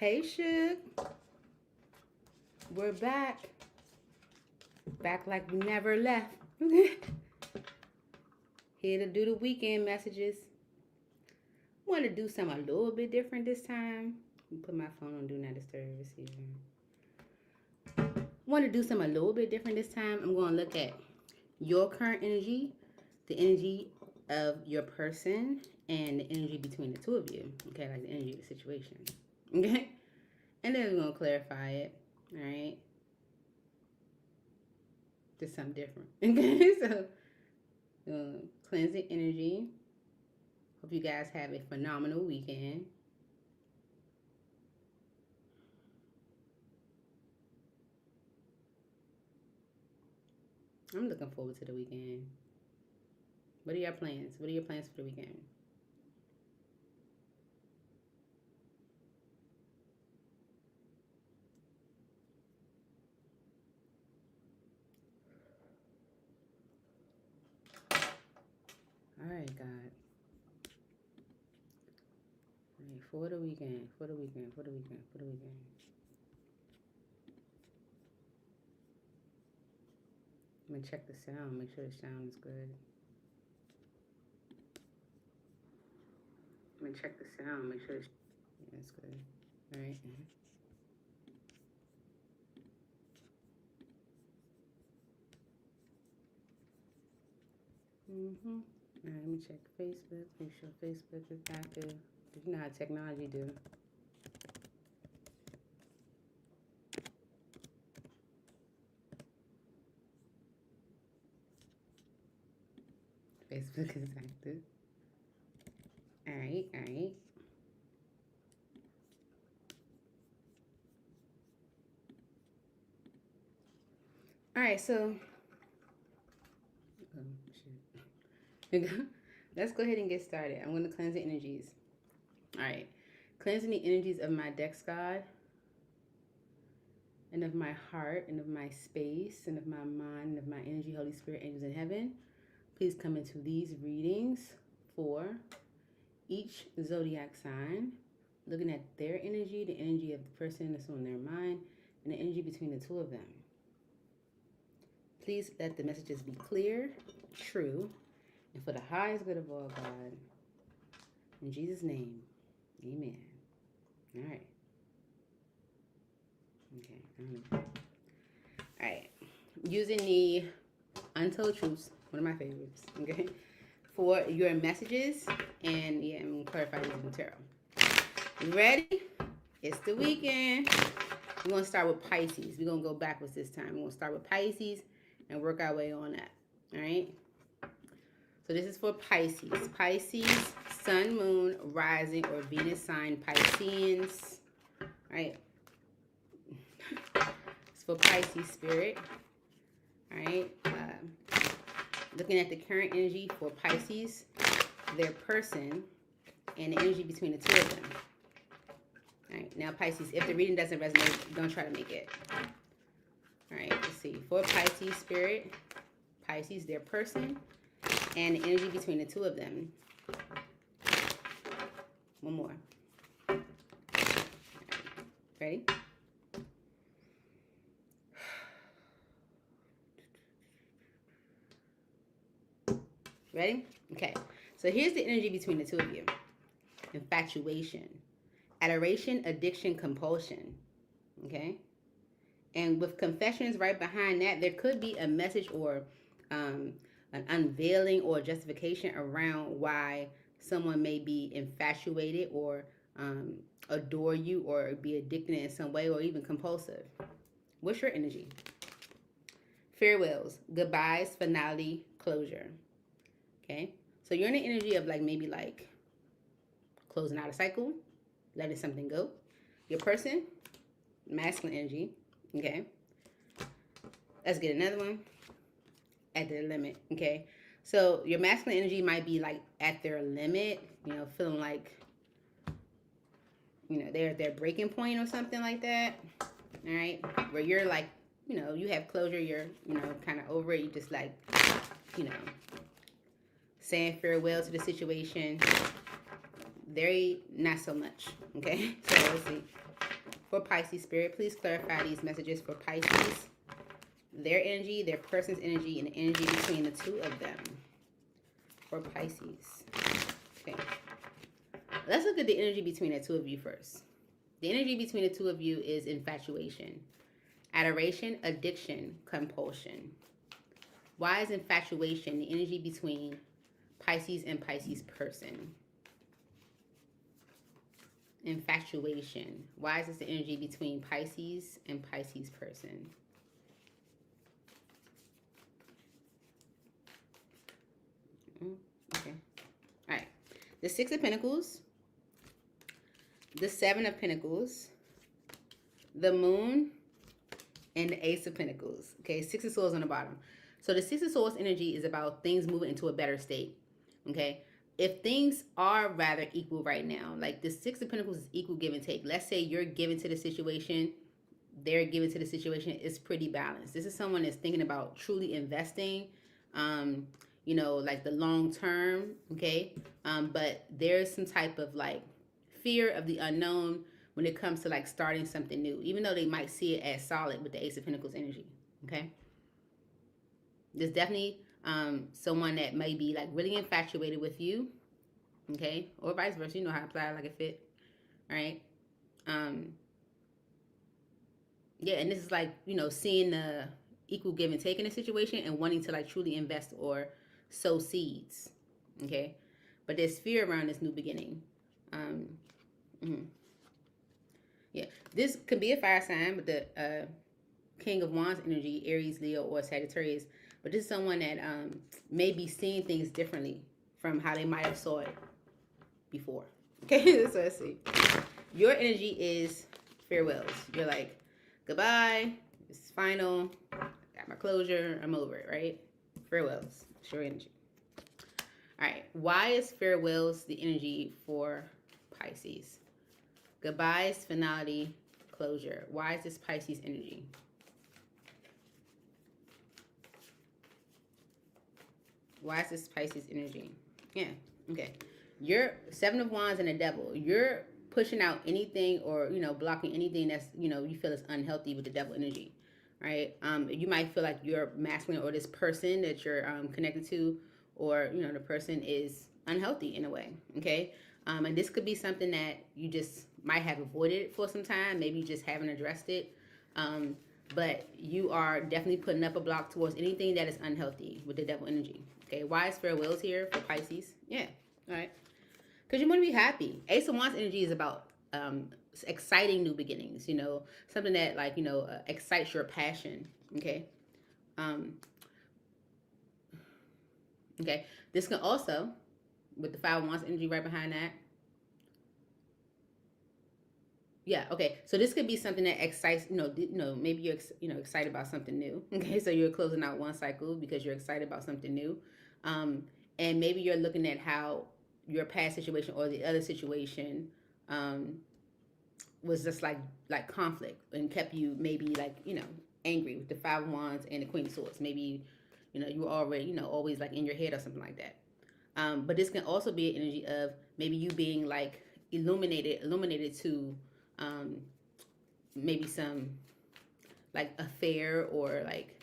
Hey, Suge. We're back. Back like we never left. Here to do the weekend messages. Want to do something a little bit different this time. Put my phone on Do Not Disturb receiver. Want to do something a little bit different this time. I'm going to look at your current energy, the energy of your person, and the energy between the two of you. Okay, like the energy of the situation. Okay? And then we're going to clarify it. All right? Just something different. Okay? So, cleansing energy. Hope you guys have a phenomenal weekend. I'm looking forward to the weekend. What are your plans? What are your plans for the weekend? All right, God. All right, for the weekend, for the weekend, for the weekend, for the weekend. I'm going to check the sound, make sure the sound is good. I'm going to check the sound, make sure it's good. All right. All right, let me check Facebook, make sure Facebook is active. You know how technology do. Facebook is active. All right, all right. All right, so let's go ahead and get started. I'm going to cleanse the energies. All right, cleansing the energies of my Dex God, and of my heart, and of my space, and of my mind, and of my energy, Holy Spirit, angels in heaven. Please come into these readings for each zodiac sign, looking at their energy, the energy of the person that's on their mind, and the energy between the two of them. Please let the messages be clear, true, and for the highest good of all, God. In Jesus' name, amen. All right. Okay. All right. Using the Untold Truths, one of my favorites, okay, for your messages, and yeah, I'm going to clarify these in tarot. You ready? It's the weekend. We're going to start with Pisces. We're going to go backwards this time. We're going to start with Pisces and work our way on that. All right? So this is for Pisces. Pisces, Sun, Moon, Rising, or Venus sign Pisceans. All right? It's for Pisces spirit. All right? Looking at the current energy for Pisces, their person, and the energy between the two of them. All right, now Pisces, if the reading doesn't resonate, don't try to make it. All right, let's see. For Pisces spirit, Pisces, their person, and the energy between the two of them. One more. All right. Ready? Ready? Okay. So here's the energy between the two of you. Infatuation, adoration, addiction, compulsion. Okay? And with confessions right behind that, there could be a message or an unveiling or justification around why someone may be infatuated or adore you or be addicted in some way or even compulsive. What's your energy? Farewells, goodbyes, finality, closure. Okay? So you're in the energy of maybe closing out a cycle, letting something go. Your person, masculine energy. Okay? Let's get another one. At their limit. Okay? So your masculine energy might be at their limit, feeling like, they're at their breaking point or something like that. All right? Where you're you have closure, you're, kind of over it. You just saying farewell to the situation. Very not so much. Okay? So let's see. for Pisces spirit. Please clarify these messages for Pisces. Their energy, their person's energy, and the energy between the two of them. For Pisces. Okay. Let's look at the energy between the two of you first. The energy between the two of you is infatuation, adoration, addiction, compulsion. Why is infatuation the energy between Pisces and Pisces person? Infatuation. Why is this the energy between Pisces and Pisces person? Okay. All right. The Six of Pentacles, the Seven of Pentacles, the Moon, and the Ace of Pentacles. Okay, Six of Swords on the bottom. So the Six of Swords energy is about things moving into a better state. Okay, if things are rather equal right now, like the Six of Pentacles is equal give and take. Let's say you're giving to the situation, they're giving to the situation. It's pretty balanced. This is someone that's thinking about truly investing. You know, like the long term, okay? But there's some type of like fear of the unknown when it comes to like starting something new, even though they might see it as solid with the Ace of Pentacles energy, okay? There's definitely someone that may be like really infatuated with you, okay? Or vice versa, you know how to apply it like a fit, right? Yeah, and this is like, you know, seeing the equal give and take in a situation and wanting to like truly invest or sow seeds, okay? But there's fear around this new beginning. Yeah, this could be a fire sign with the King of Wands energy, Aries, Leo, or Sagittarius. But this is someone that may be seeing things differently from how they might have saw it before. Okay, so let's see. Your energy is farewells. You're like, goodbye, it's final, got my closure, I'm over it, right? Farewells. It's your energy. All right. Why is farewells the energy for Pisces? Goodbyes, finality, closure. Why is this Pisces energy? Why is this Pisces energy? Yeah. Okay. You're Seven of Wands and the Devil. You're pushing out anything or, you know, blocking anything that's, you know, you feel is unhealthy with the Devil energy. Right? You might feel like you're masculine or this person that you're connected to, or, you know, the person is unhealthy in a way, okay? And this could be something that you just might have avoided for some time. Maybe you just haven't addressed it. But you are definitely putting up a block towards anything that is unhealthy with the Devil energy, okay? Why is farewells here for Pisces? Yeah, all right. Because you want to be happy. Ace of Wands energy is about exciting new beginnings, you know, something that like, you know, excites your passion, okay? Okay, this can also, with the Five of Wands energy right behind that. Yeah, okay, so this could be something that excites, you know, maybe you're, you know, excited about something new, okay? So you're closing out one cycle because you're excited about something new. And maybe you're looking at how your past situation or the other situation was just like conflict and kept you maybe like, you know, angry with the Five of Wands and the Queen of Swords. Maybe, you know, you were already, you know, always like in your head or something like that. But this can also be an energy of maybe you being like illuminated to maybe some like affair or like,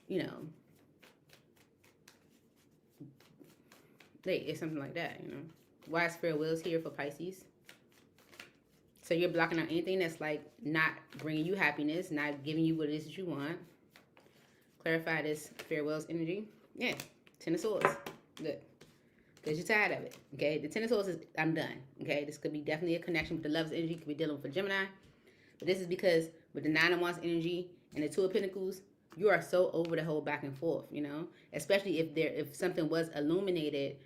you know, it's something like that, you know. Why is farewells here for Pisces? So you're blocking out anything that's like not bringing you happiness, not giving you what it is that you want. Clarify this farewells energy. Yeah, Ten of Swords. Good. Because you're tired of it. Okay, the Ten of Swords is, I'm done. Okay, this could be definitely a connection with the Love's energy. Could be dealing with a Gemini. But this is because with the Nine of Wands energy and the Two of Pentacles, you are so over the whole back and forth, you know. Especially if something was illuminated,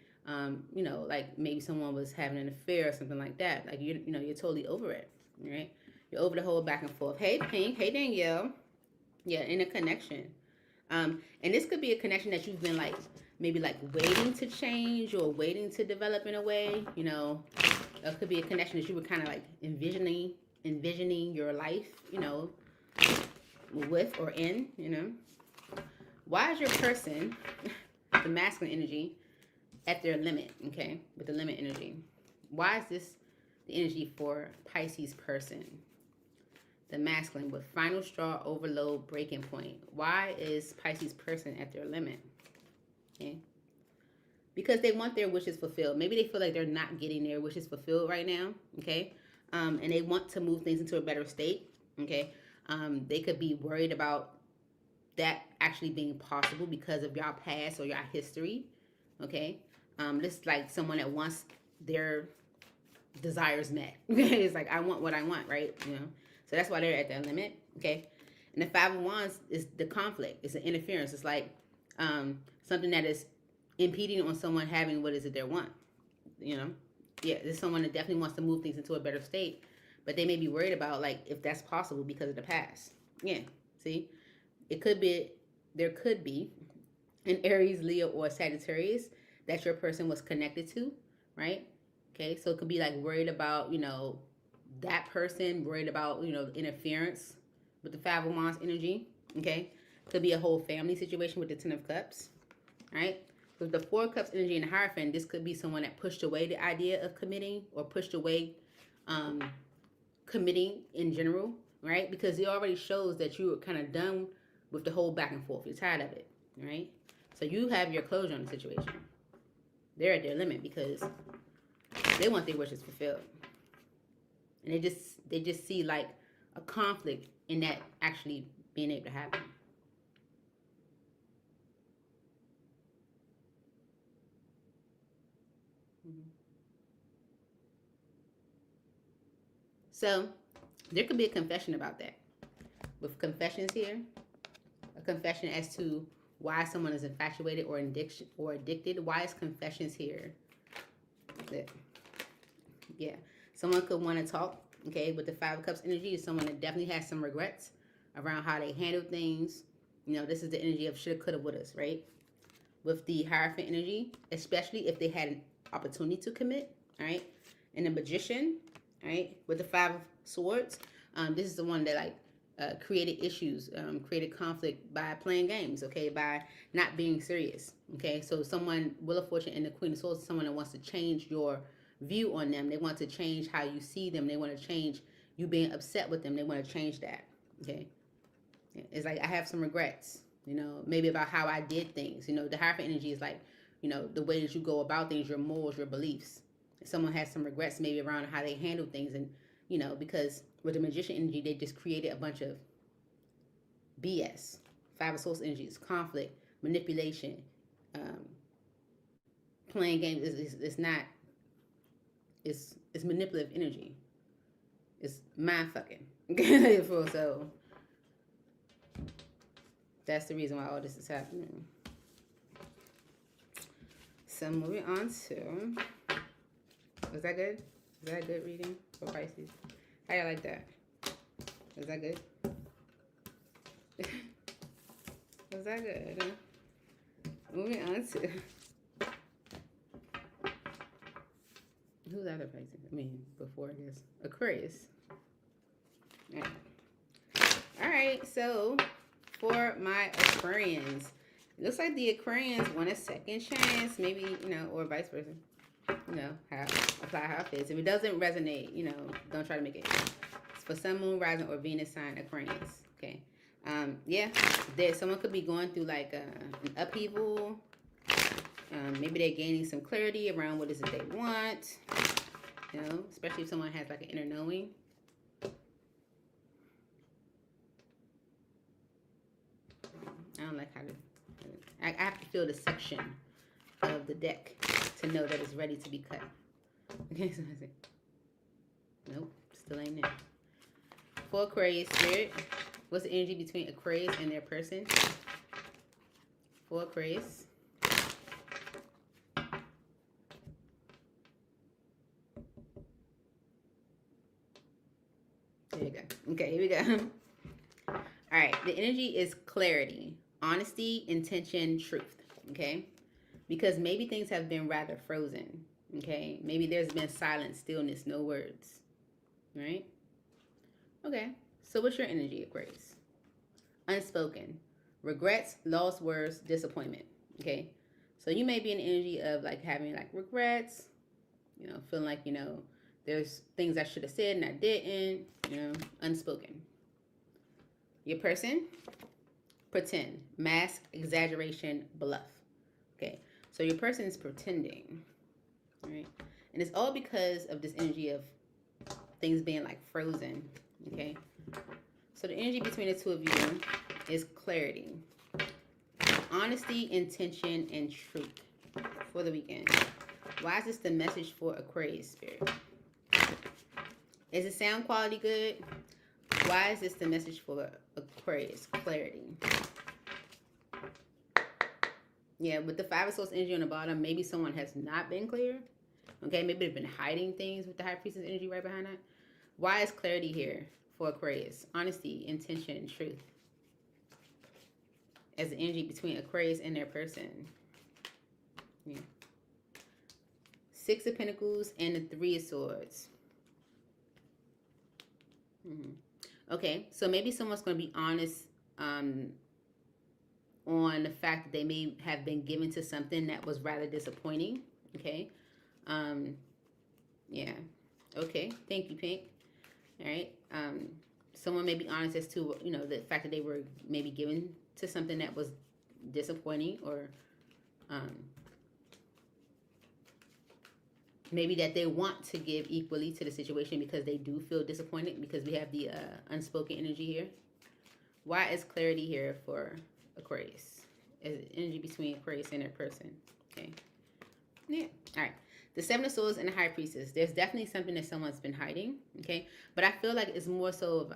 you know, like maybe someone was having an affair or something like that. Like you know, you're totally over it, right? You're over the whole back and forth. Hey, Pink. Hey, Danielle. Yeah, in a connection. And this could be a connection that you've been like maybe like waiting to change or waiting to develop in a way, you know. It could be a connection that you were kind of like envisioning your life, you know, with or in, you know. Why is your person, the masculine energy, at their limit, okay, with the limit energy? Why is this the energy for Pisces person? the masculine with final straw, overload, breaking point. Why is Pisces person at their limit? Okay. Because they want their wishes fulfilled. Maybe they feel like they're not getting their wishes fulfilled right now. Okay. And they want to move things into a better state. Okay. They could be worried about that actually being possible because of y'all past or y'all history. Okay. This is like someone that wants their desires met. It's like, I want what I want, right? You know, so that's why they're at their limit. Okay. And the Five of Wands is the conflict. It's an interference. It's like something that is impeding on someone having what is it they want. You know, yeah, there's someone that definitely wants to move things into a better state, but they may be worried about like if that's possible because of the past. Yeah, see, it could be, there could be an Aries, Leo, or Sagittarius that your person was connected to, right? Okay, so it could be like worried about, you know, that person, worried about, you know, interference with the Five of Wands energy. Okay, could be a whole family situation with the Ten of Cups, right? With the Four of Cups energy and the Hierophant, this could be someone that pushed away the idea of committing or pushed away committing in general, right? Because it already shows that you were kind of done with the whole back and forth. You're tired of it, right? So you have your closure on the situation. They're at their limit because they want their wishes fulfilled. And they just see like a conflict in that actually being able to happen. So there could be a confession about that. With confessions here, a confession as to why someone is infatuated or addicted. Why is confessions here? Yeah, someone could want to talk. Okay, with the Five of Cups energy, is someone that definitely has some regrets around how they handled things. You know, this is the energy of shoulda, coulda, wouldas, right? With the Hierophant energy, especially if they had an opportunity to commit, all right? And the Magician, right, with the Five of Swords, this is the one that like created issues, created conflict by playing games, okay, by not being serious, okay? So someone, Wheel of Fortune and the Queen of Swords, someone that wants to change your view on them. They want to change how you see them. They want to change you being upset with them. They want to change that, okay? It's like, I have some regrets, you know, maybe about how I did things. You know, the Hierophant energy is like, you know, the way that you go about things, your morals, your beliefs. Someone has some regrets maybe around how they handle things. And, you know, because with the Magician energy, they just created a bunch of BS. Five of Swords energy is conflict, manipulation, playing games. It's not, it's manipulative energy. It's mind fucking. So that's the reason why all this is happening. So moving on to, was that good? Is that a good reading for Pisces? How y'all like that? Was that good? Was that good? Moving on to, who's the other Pisces? I mean, before I guess Aquarius. All right, so for my Aquarians, it looks like the Aquarians want a second chance, maybe, you know, or vice versa. You know, apply how it fits. If it doesn't resonate, you know, don't try to make it. It's for Sun, Moon, Rising, or Venus sign Aquarians. Okay. Yeah, someone could be going through like an upheaval. Maybe they're gaining some clarity around what is it they want. You know, especially if someone has like an inner knowing. I don't like how to. I have to feel the section of the deck to know that it's ready to be cut. Okay, so I say, nope, still ain't there. For Aquarius spirit, what's the energy between Aquarius and their person? For Aquarius. There you go. Okay, here we go. All right, the energy is clarity, honesty, intention, truth. Okay, because maybe things have been rather frozen. Okay, maybe there's been silence, stillness, no words. Right? Okay, so what's your energy, Aquarius? Unspoken, regrets, lost words, disappointment. Okay, so you may be in the energy of like having like regrets, you know, feeling like, you know, there's things I should have said and I didn't, you know, unspoken. Your person, pretend, mask, exaggeration, bluff. Okay, so your person is pretending, right? And it's all because of this energy of things being like frozen, okay? So the energy between the two of you is clarity, honesty, intention, and truth for the weekend. Why is this the message for Aquarius spirit? Is the sound quality good? Why is this the message for Aquarius? Clarity. Yeah, with the Five of Swords energy on the bottom, maybe someone has not been clear. Okay, maybe they've been hiding things with the High Priestess energy right behind that. Why is clarity here for Aquarius? Honesty, intention, and truth. As the energy between Aquarius and their person. Yeah. Six of Pentacles and the Three of Swords. Okay, so maybe someone's going to be honest on the fact that they may have been given to something that was rather disappointing. Okay. Yeah. Okay. Thank you, Pink. All right. Someone may be honest as to, you know, the fact that they were maybe given to something that was disappointing, or maybe that they want to give equally to the situation because they do feel disappointed, because we have the unspoken energy here. Why is clarity here for Aquarius? As energy between Aquarius and their person. Okay. Yeah. All right. The Seven of Swords and the High Priestess. There's definitely something that someone's been hiding. Okay. But I feel like it's more so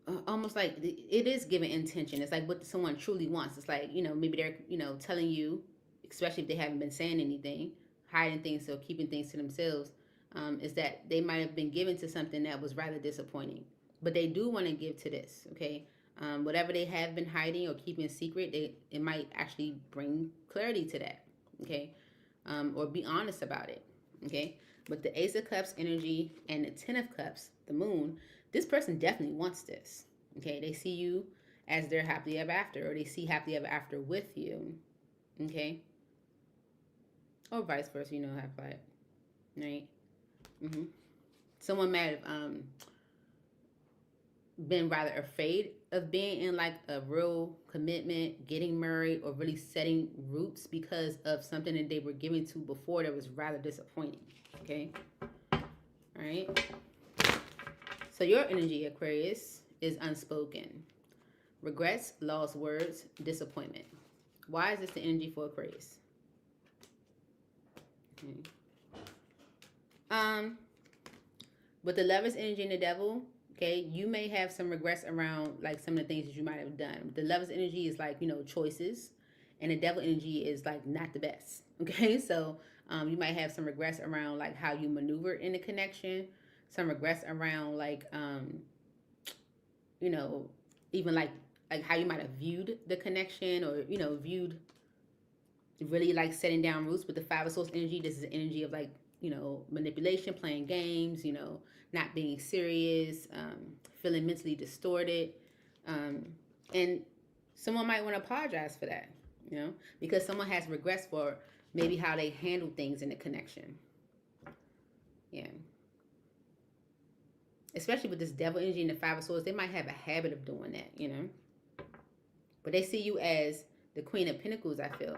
of almost like it is giving intention. It's like what someone truly wants. It's like, you know, maybe they're, you know, telling you, especially if they haven't been saying anything, hiding things, so keeping things to themselves, is that they might have been given to something that was rather disappointing. But they do want to give to this, okay? Whatever they have been hiding or keeping secret, it might actually bring clarity to that, okay? Or be honest about it, okay? But the Ace of Cups energy and the Ten of Cups, the Moon, this person definitely wants this, okay? They see you as their happily ever after, or they see happily ever after with you, okay? Or vice versa, you know, have like, right? Someone might have been rather afraid of being in like a real commitment, getting married, or really setting roots because of something that they were given to before that was rather disappointing, okay? All right. So your energy, Aquarius, is unspoken. Regrets, lost words, disappointment. Why is this the energy for Aquarius? Okay. With the Lover's energy and the Devil, okay, you may have some regrets around like some of the things that you might have done. The Lover's energy is like, you know, choices, and the Devil energy is like not the best. Okay, so you might have some regrets around like how you maneuver in the connection, some regrets around like you know, even like how you might have viewed the connection, or, you know, viewed really like setting down roots. With the Five of Swords energy, this is the energy of like, you know, manipulation, playing games, you know, not being serious, feeling mentally distorted. And someone might want to apologize for that, you know, because someone has regrets for maybe how they handle things in the connection. Yeah. Especially with this Devil energy and the Five of Swords, they might have a habit of doing that, you know. But they see you as the Queen of Pentacles, I feel.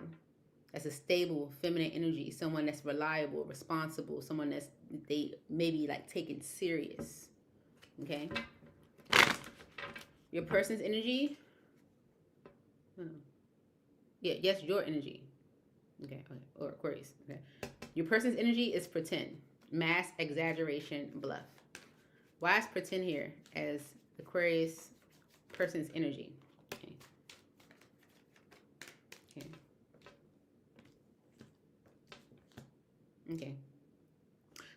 As a stable, feminine energy, someone that's reliable, responsible, someone that's they maybe like taken serious. Okay. Your person's energy. Yeah, yes, your energy. Okay, or Aquarius. Okay. Your person's energy is pretend, mask, exaggeration, bluff. Why is pretend here as Aquarius person's energy? Okay. Okay. Okay.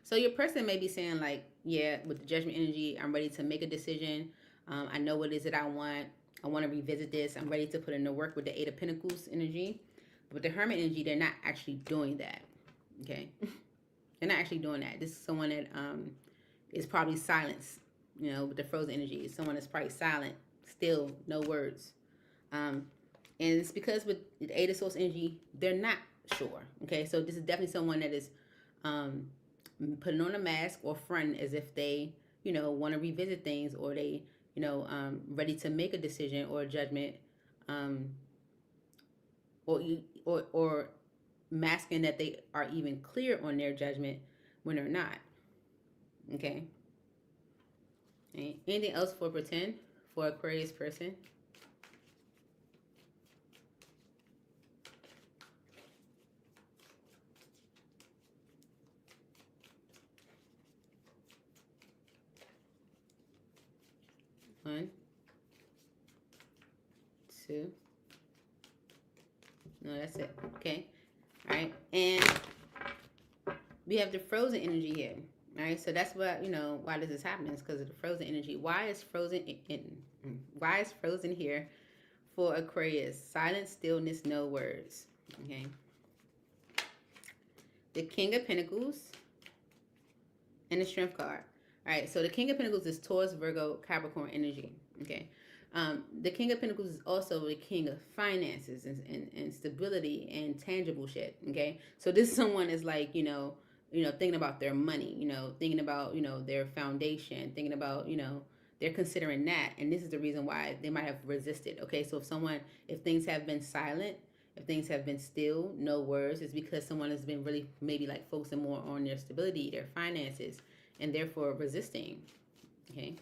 So your person may be saying like, yeah, with the Judgment energy, I'm ready to make a decision. I know what it is that I want. I want to revisit this. I'm ready to put in the work with the Eight of Pentacles energy. But with the Hermit energy, they're not actually doing that. Okay. They're not actually doing that. This is someone that is probably silenced, you know, with the Frozen energy. Someone that's probably silent, still, no words. And it's because with the Eight of Swords energy, they're not sure. Okay, so this is definitely someone that is putting on a mask or fronting as if they, you know, want to revisit things, or they, you know, ready to make a decision or a judgment, or masking that they are even clear on their judgment when they're not. Okay. Anything else for pretend for Aquarius person? One, two. No, that's it. Okay. All right. And we have the frozen energy here. All right. So that's what, you know, why this is happening is because of the frozen energy. Why is frozen why is frozen here for Aquarius? Silence, stillness, no words. Okay. The King of Pentacles and the Strength card. All right, so the King of Pentacles is Taurus, Virgo, Capricorn energy. Okay, the King of Pentacles is also the king of finances and stability and tangible shit. Okay, so this someone is like, you know, thinking about their money, you know, thinking about, you know, their foundation, thinking about, you know, they're considering that, and this is the reason why they might have resisted. Okay, so if things have been silent, if things have been still, no words, it's because someone has been really maybe like focusing more on their stability, their finances, and therefore resisting. Okay,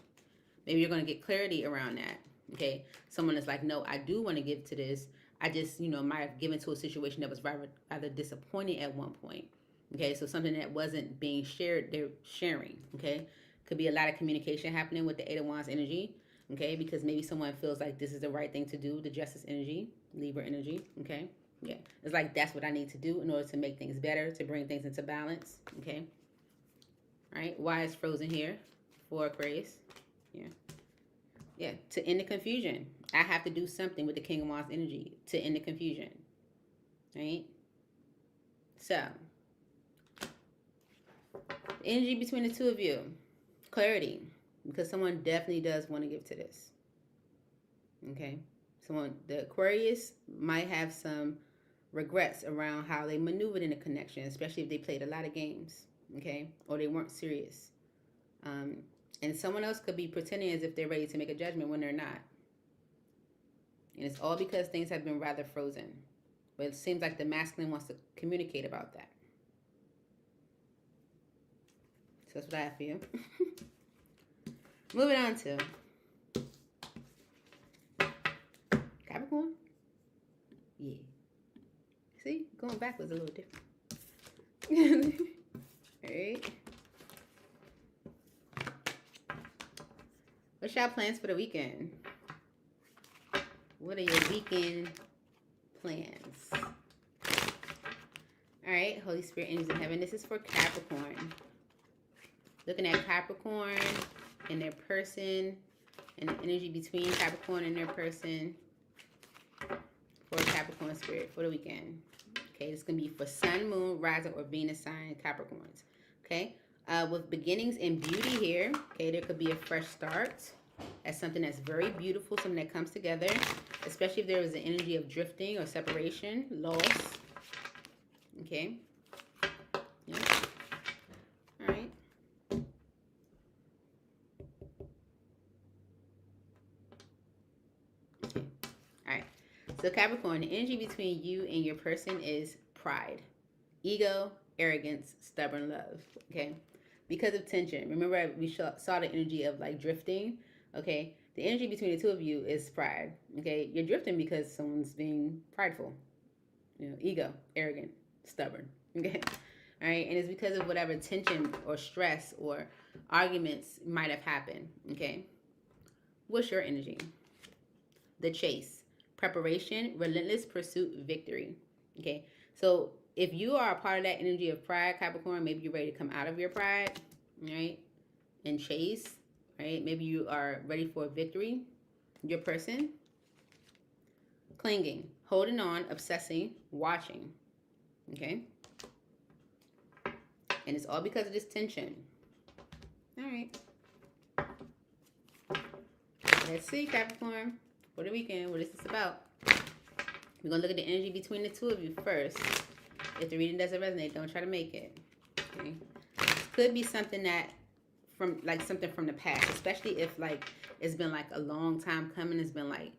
maybe you're going to get clarity around that. Okay, someone is like, no, I do want to give to this. I just, you know, might have given to a situation that was rather disappointing at one point. Okay, so something that wasn't being shared, they're sharing. Okay, could be a lot of communication happening with the Eight of Wands energy. Okay, because maybe someone feels like this is the right thing to do. The Justice energy, Libra energy. Okay, yeah, it's like that's what I need to do in order to make things better, to bring things into balance. Okay. All right, why is frozen here for Aquarius? Yeah, to end the confusion. I have to do something with the King of Wands energy to end the confusion. Right? So, the energy between the two of you. Clarity. Because someone definitely does want to give to this. Okay? The Aquarius might have some regrets around how they maneuvered in a connection, especially if they played a lot of games. Okay, or they weren't serious, and someone else could be pretending as if they're ready to make a judgment when they're not, and it's all because things have been rather frozen. But it seems like the masculine wants to communicate about that. So that's what I have for you. Moving on to Capricorn. Yeah, see, going back was a little different. Alright. What's y'all plans for the weekend? What are your weekend plans? Alright, Holy Spirit, angels in heaven. This is for Capricorn. Looking at Capricorn and their person and the energy between Capricorn and their person for Capricorn spirit for the weekend. Okay, this is going to be for Sun, Moon, Rising, or Venus sign Capricorns. Okay, with beginnings and beauty here. Okay, there could be a fresh start. That's something that's very beautiful, something that comes together, especially if there is an energy of drifting or separation, loss. Okay. Yeah. All right. Okay. All right. So Capricorn, the energy between you and your person is pride, ego, arrogance, stubborn love. Okay. Because of tension. Remember we saw the energy of like drifting. Okay. The energy between the two of you is pride. Okay. You're drifting because someone's being prideful. You know, ego, arrogant, stubborn. Okay. All right. And it's because of whatever tension or stress or arguments might have happened. Okay. What's your energy? The chase, preparation, relentless pursuit, victory. Okay. So if you are a part of that energy of pride, Capricorn, maybe you're ready to come out of your pride, right? And chase, right? Maybe you are ready for a victory. Your person, clinging, holding on, obsessing, watching, okay? And it's all because of this tension. All right. Let's see, Capricorn, for the weekend, what is this about? We're going to look at the energy between the two of you first. If the reading doesn't resonate, don't try to make it. Okay? This could be something that from like something from the past, especially if like it's been like a long time coming. It's been like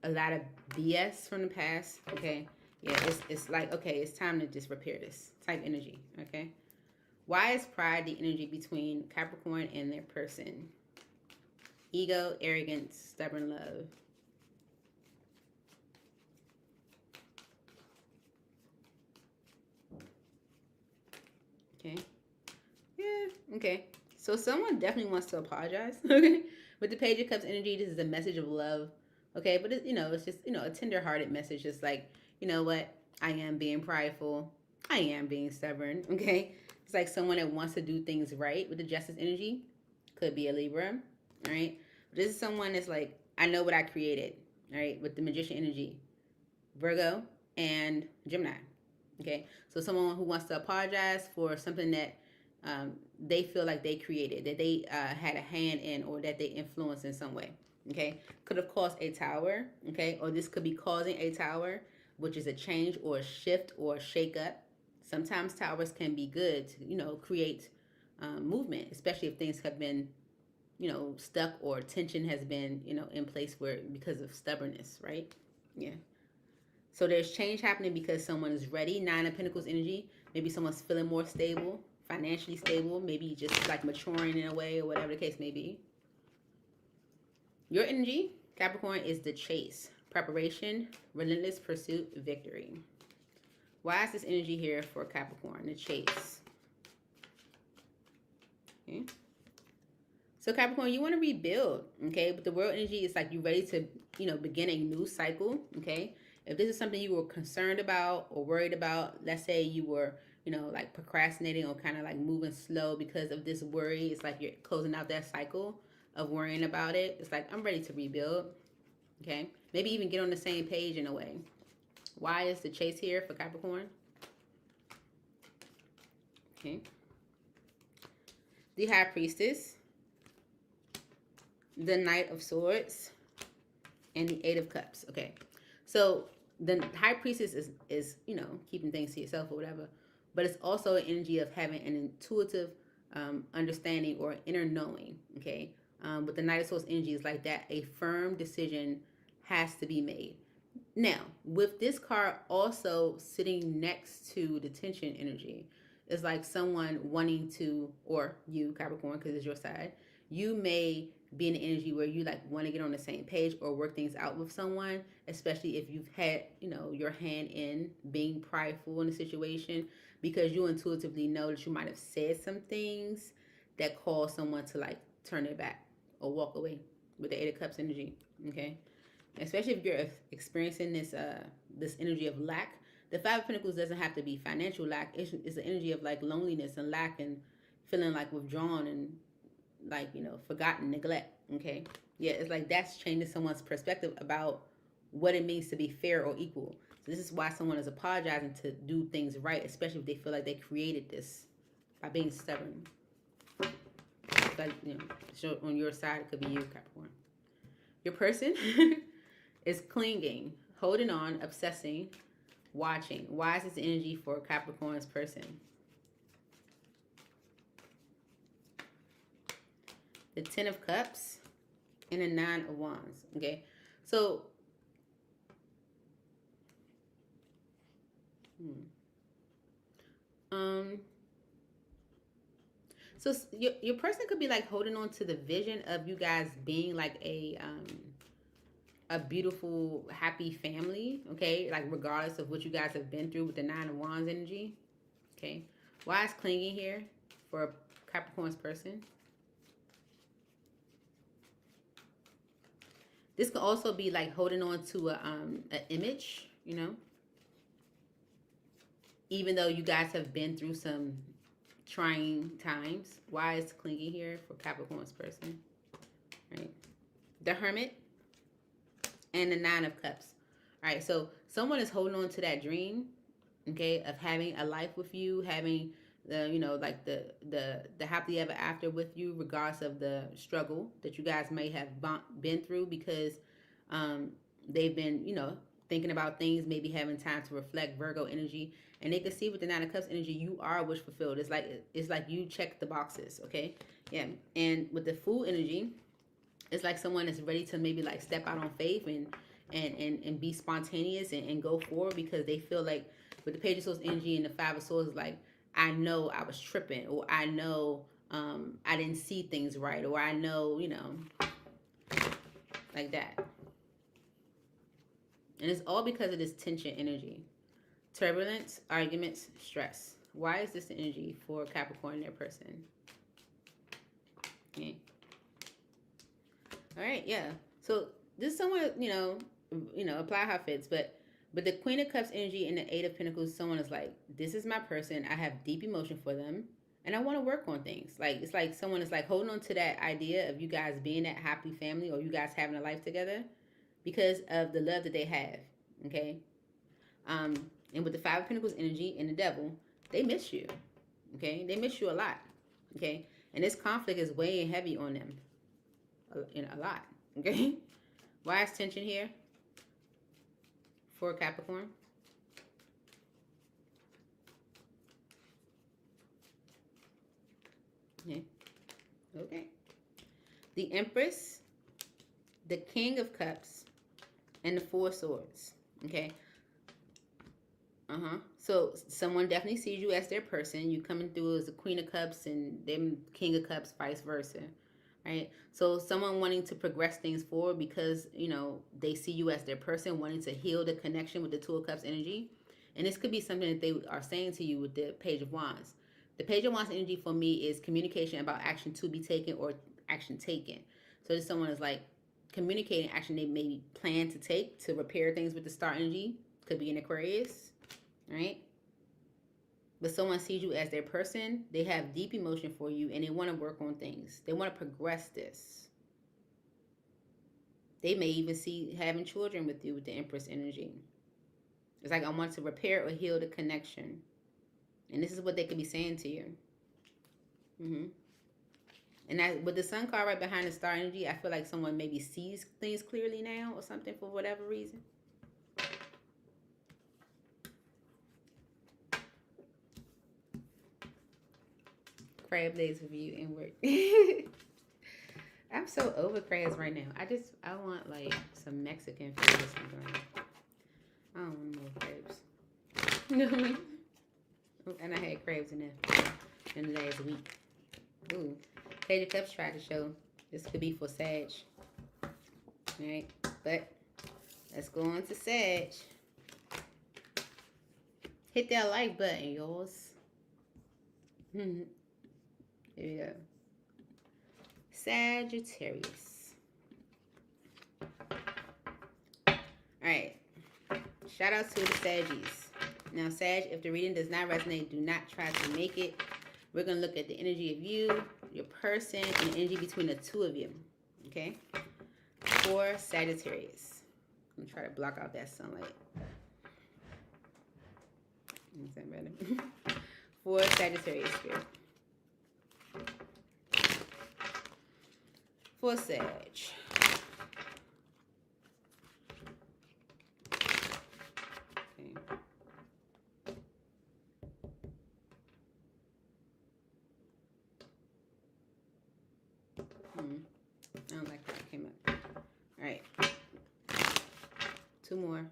a lot of BS from the past. Okay, yeah, it's like, okay, it's time to just repair this type energy. Okay, why is pride the energy between Capricorn and their person? Ego, arrogance, stubborn love. Okay. Yeah, okay. So someone definitely wants to apologize. Okay. With the Page of Cups energy, this is a message of love. Okay, but it, it's just, a tender-hearted message. Just like, you know what? I am being prideful. I am being stubborn. Okay. It's like someone that wants to do things right with the Justice energy. Could be a Libra. All right. This is someone that's like, I know what I created. All right. With the Magician energy. Virgo and Gemini. Okay, so someone who wants to apologize for something that they feel like they created, that they had a hand in, or that they influenced in some way. Okay, could have caused a tower. Okay, or this could be causing a tower, which is a change or a shift or a shake up. Sometimes towers can be good to, create movement, especially if things have been, stuck, or tension has been, in place where because of stubbornness, right? Yeah. So there's change happening because someone is ready. Nine of Pentacles energy. Maybe someone's feeling more stable, financially stable. Maybe just like maturing in a way, or whatever the case may be. Your energy, Capricorn, is the chase, preparation, relentless pursuit, victory. Why is this energy here for Capricorn? The chase. Okay. So Capricorn, you want to rebuild, okay? But the world energy is like you're ready to, begin a new cycle, okay? If this is something you were concerned about or worried about, let's say you were, like procrastinating or kind of like moving slow because of this worry, it's like you're closing out that cycle of worrying about it. It's like, I'm ready to rebuild, okay? Maybe even get on the same page in a way. Why is the chase here for Capricorn? Okay. The High Priestess, the Knight of Swords, and the Eight of Cups. Okay, so the High Priestess is keeping things to yourself or whatever, but it's also an energy of having an intuitive understanding or inner knowing. Okay, but the Knight of Swords energy is like that. A firm decision has to be made. Now, with this card also sitting next to the tension energy, it's like someone wanting to, or you, Capricorn, because it's your side, you may be in an energy where you like want to get on the same page or work things out with someone, especially if you've had, your hand in being prideful in a situation, because you intuitively know that you might have said some things that cause someone to like turn their back or walk away with the Eight of Cups energy. Okay, especially if you're experiencing this this energy of lack. The Five of Pentacles doesn't have to be financial lack. It's an energy of like loneliness and lack and feeling like withdrawn and like, forgotten, neglect. Okay, yeah, it's like that's changing someone's perspective about what it means to be fair or equal. So this is why someone is apologizing to do things right, especially if they feel like they created this by being stubborn. Like, so on your side, it could be you, Capricorn. Your person is clinging, holding on, obsessing, watching. Why is this energy for Capricorn's person? The Ten of Cups and the Nine of Wands. Okay, so so your person could be like holding on to the vision of you guys being like a beautiful, happy family. Okay, like regardless of what you guys have been through with the Nine of Wands energy. Okay, why is clinging here for Capricorn's person? This could also be like holding on to an image, even though you guys have been through some trying times. Why is clinging here for Capricorn's person? Right, the Hermit and the Nine of Cups. All right, so someone is holding on to that dream, okay, of having a life with you, having the, like the happily ever after with you, regardless of the struggle that you guys may have been through, because they've been, thinking about things, maybe having time to reflect. Virgo energy, and they can see with the Nine of Cups energy, you are wish fulfilled. It's like you check the boxes, okay? Yeah. And with the Fool energy, it's like someone is ready to maybe like step out on faith and be spontaneous and go forward, because they feel like with the Page of Swords energy and the Five of Swords, like, I know I was tripping, or I know I didn't see things right, or I know, you know, like that. And it's all because of this tension energy. Turbulence, arguments, stress. Why is this the energy for Capricorn, their person? Okay. All right, yeah. So this is somewhat, you know, apply how it fits. But the Queen of Cups energy and the Eight of Pentacles, someone is like, this is my person. I have deep emotion for them, and I want to work on things. Like, it's like someone is like holding on to that idea of you guys being that happy family, or you guys having a life together, because of the love that they have. Okay. And with the Five of Pentacles energy and the Devil, they miss you. Okay. They miss you a lot. Okay. And this conflict is weighing heavy on them. A lot. Okay. Why is tension here for Capricorn? Okay. Okay. The Empress, the King of Cups, and the Four of Swords. Okay. So someone definitely sees you as their person. You coming through as the Queen of Cups and them King of Cups, vice versa. Right? So someone wanting to progress things forward because, you know, they see you as their person, wanting to heal the connection with the Two of Cups energy. And this could be something that they are saying to you with the Page of Wands. The Page of Wands energy for me is communication about action to be taken or action taken. So this someone is like communicating action they maybe plan to take to repair things with the Star energy. Could be an Aquarius. Right? But someone sees you as their person. They have deep emotion for you, and they want to work on things. They want to progress this. They may even see having children with you with the Empress energy. It's like, I want to repair or heal the connection. And this is what they could be saying to you. And that, with the Sun card right behind the Star energy, I feel like someone maybe sees things clearly now or something for whatever reason. Crab days with you and work. I'm so over crabs right now. I want like some Mexican food or something. I don't want more crabs. You know what I mean? And I had crabs in there in the last week. Ooh. Page of Cups tried to show this could be for Sag. Alright. But let's go on to Sag. Hit that like button, yours. Here we go. Sagittarius. Alright. Shout out to the Saggies. Now, Sag, if the reading does not resonate, do not try to make it. We're going to look at the energy of you, your person, and the energy between the two of you. Okay? For Sagittarius. I'm going to try to block out that sunlight. Is that better? For Sagittarius spirit. For Sag. Okay. I don't like how it came up. All right. Two more.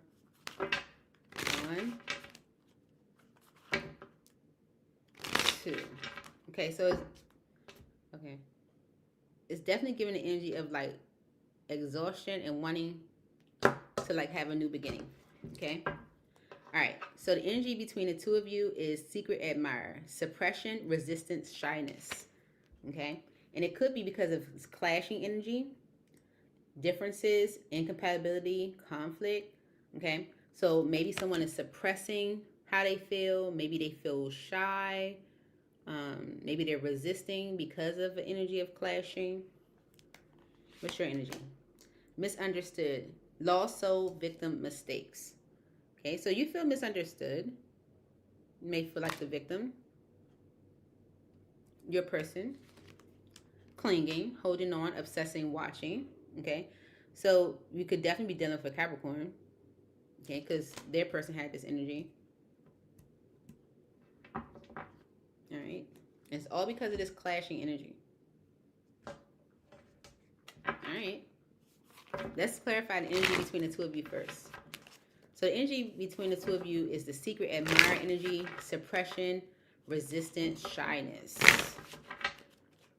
One. Two. Okay, so it's okay. It's definitely giving the energy of like exhaustion and wanting to like have a new beginning. Okay. All right. So the energy between the two of you is secret admirer, suppression, resistance, shyness. Okay. And it could be because of clashing energy, differences, incompatibility, conflict. Okay. So maybe someone is suppressing how they feel. Maybe they feel shy. Maybe they're resisting because of the energy of clashing. What's your energy? Misunderstood. Lost soul, victim, mistakes. Okay, so you feel misunderstood. You may feel like the victim. Your person. Clinging, holding on, obsessing, watching. Okay, so you could definitely be dealing with a Capricorn. Okay, because their person had this energy. It's all because of this clashing energy. All right. Let's clarify the energy between the two of you first. So the energy between the two of you is the secret admirer energy, suppression, resistance, shyness.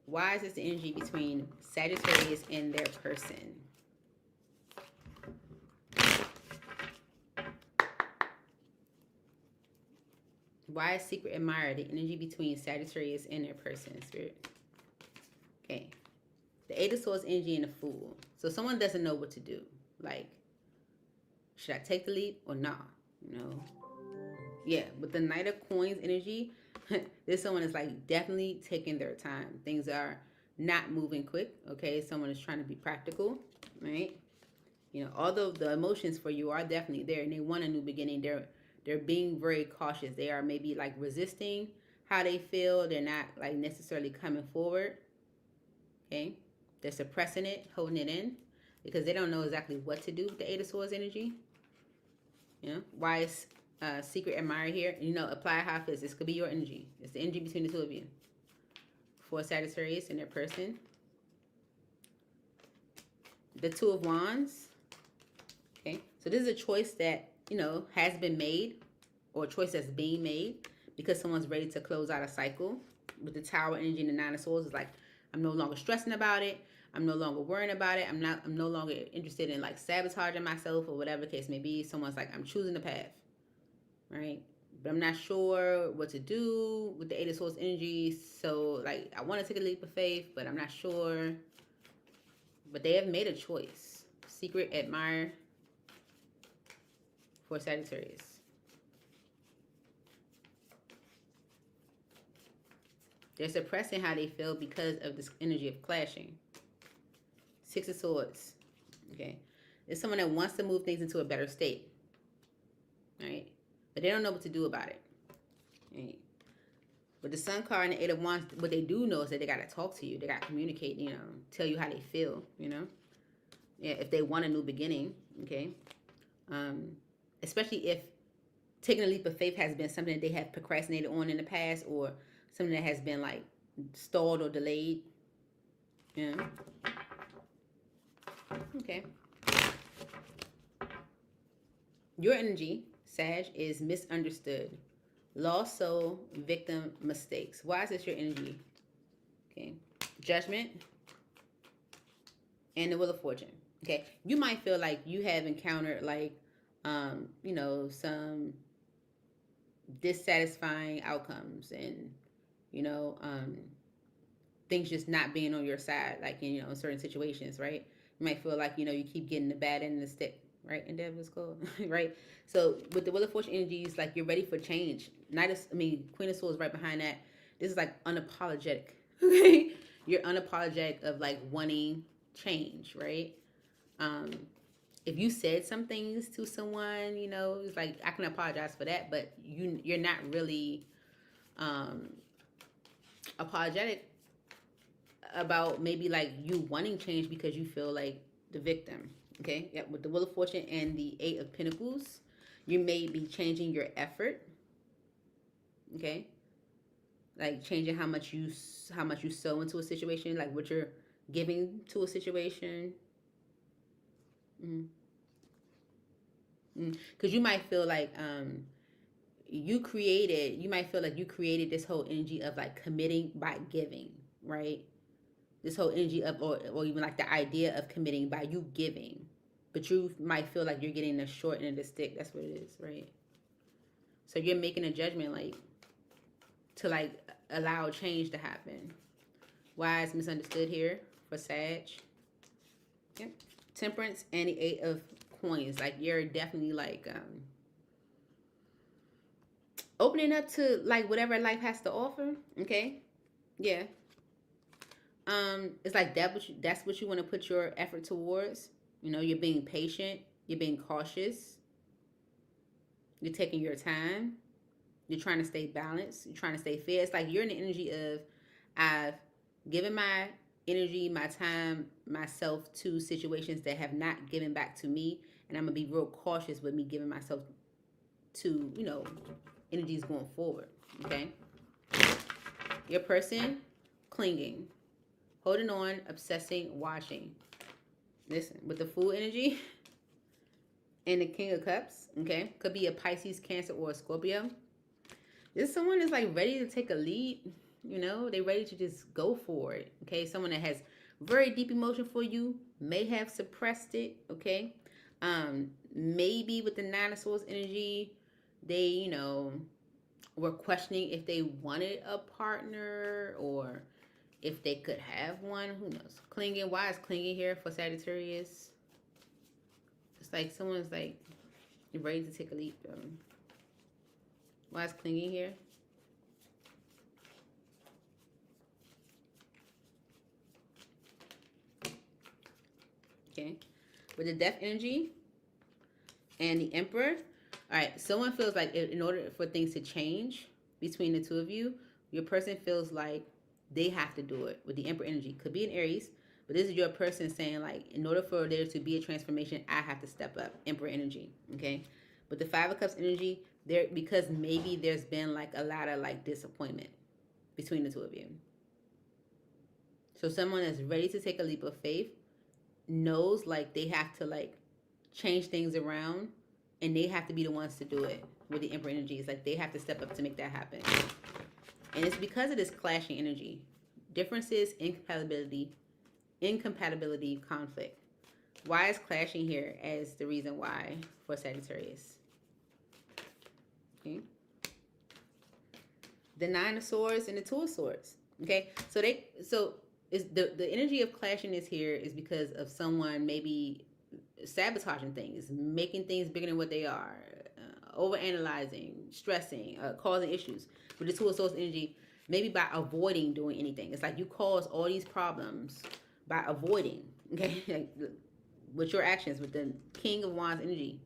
Why is this the energy between Sagittarius and their person? Why is secret admirer the energy between Sagittarius and their person, Spirit? Okay. The Eight of Swords energy and the Fool. So someone doesn't know what to do. Like, should I take the leap or not? You know? Yeah, with the Knight of Coins energy, this someone is like definitely taking their time. Things are not moving quick, okay? Someone is trying to be practical, right? You know, although the emotions for you are definitely there and they want a new beginning, they're being very cautious. They are maybe like resisting how they feel. They're not like necessarily coming forward, okay? They're suppressing it, holding it in because they don't know exactly what to do with the Eight of Swords energy. You know, why is secret admirer here? You know, apply how it fits. This could be your energy. It's the energy between the two of you. For Sagittarius and their person. The Two of Wands. Okay, so this is a choice that, you know, has been made or a choice that's being made because someone's ready to close out a cycle. With the Tower energy and the Nine of Swords, it's like, I'm no longer stressing about it. I'm no longer worrying about it. I'm no longer interested in like sabotaging myself or whatever the case may be. Someone's like, I'm choosing the path, right? But I'm not sure what to do with the Eight of Swords energy. So like, I want to take a leap of faith, but I'm not sure. But they have made a choice. Secret admirer for Sagittarius. They're suppressing how they feel because of this energy of clashing. Six of Swords. Okay. It's someone that wants to move things into a better state. Right? But they don't know what to do about it. Right? With the Sun card and the Eight of Wands, what they do know is that they got to talk to you. They got to communicate, you know, tell you how they feel, you know. Yeah, if they want a new beginning, okay. Especially if taking a leap of faith has been something that they have procrastinated on in the past or something that has been like stalled or delayed. Yeah. Okay. Your energy, Sag, is misunderstood. Lost soul, victim, mistakes. Why is this your energy? Okay. Judgment and the Wheel of Fortune. Okay. You might feel like you have encountered like, you know, some dissatisfying outcomes and, you know, things just not being on your side, like, you know, in certain situations, right? You might feel like, you know, you keep getting the bad end of the stick, right? And that was cool, right? So with the Wheel of Fortune energies, like you're ready for change. Queen of Swords right behind that. This is like unapologetic, okay? You're unapologetic of like wanting change, right? If you said some things to someone, you know, it's like, I can apologize for that, but you're not really apologetic about maybe like you wanting change because you feel like the victim. Okay, yeah, with the Wheel of Fortune and the Eight of Pentacles, you may be changing your effort. Okay, like changing how much you sow into a situation, like what you're giving to a situation. Because you might feel like you might feel like you created this whole energy of like committing by giving, right? This whole energy of, or even like the idea of committing by you giving. But you might feel like you're getting the short end of the stick. That's what it is, right? So you're making a judgment like to like allow change to happen. Why is misunderstood here for Sag? Okay. Temperance and the Eight of Coins. Like you're definitely like opening up to like whatever life has to offer. Okay. Yeah. It's like that's what you want to put your effort towards. You know, you're being patient, you're being cautious, you're taking your time, you're trying to stay balanced, you're trying to stay fair. It's like you're in the energy of, I've given my energy, my time, myself to situations that have not given back to me, and I'm gonna be real cautious with me giving myself to, you know, energies going forward. Okay. Your person, clinging, holding on, obsessing, watching. Listen, with the Fool energy and the King of Cups, okay? Could be a Pisces, Cancer, or a Scorpio. This someone is like ready to take a leap, you know? They're ready to just go for it, okay? Someone that has very deep emotion for you, may have suppressed it, okay? Maybe with the Nine of Swords energy, they, you know, were questioning if they wanted a partner or if they could have one. Who knows? Clinging. Why is clinging here for Sagittarius? It's like someone's like ready to take a leap. Why is clinging here? Okay. With the Death energy and the Emperor. All right. Someone feels like in order for things to change between the two of you, your person feels like they have to do it. With the Emperor energy. Could be in Aries. But this is your person saying, like, in order for there to be a transformation, I have to step up. Emperor energy, okay? But the Five of Cups energy, there, because maybe there's been, like, a lot of, like, disappointment between the two of you. So someone that's ready to take a leap of faith knows, like, they have to, like, change things around, and they have to be the ones to do it with the Emperor energy. It's like they have to step up to make that happen. And it's because of this clashing energy. Differences, incompatibility, conflict. Why is clashing here as the reason why for Sagittarius? Okay. The Nine of Swords and the Two of Swords. Okay. So is the energy of clashing is here is because of someone maybe sabotaging things, making things bigger than what they are, overanalyzing, stressing, causing issues. With the Two of Swords energy, maybe by avoiding doing anything. It's like you cause all these problems by avoiding, okay? With your actions, with the King of Wands energy.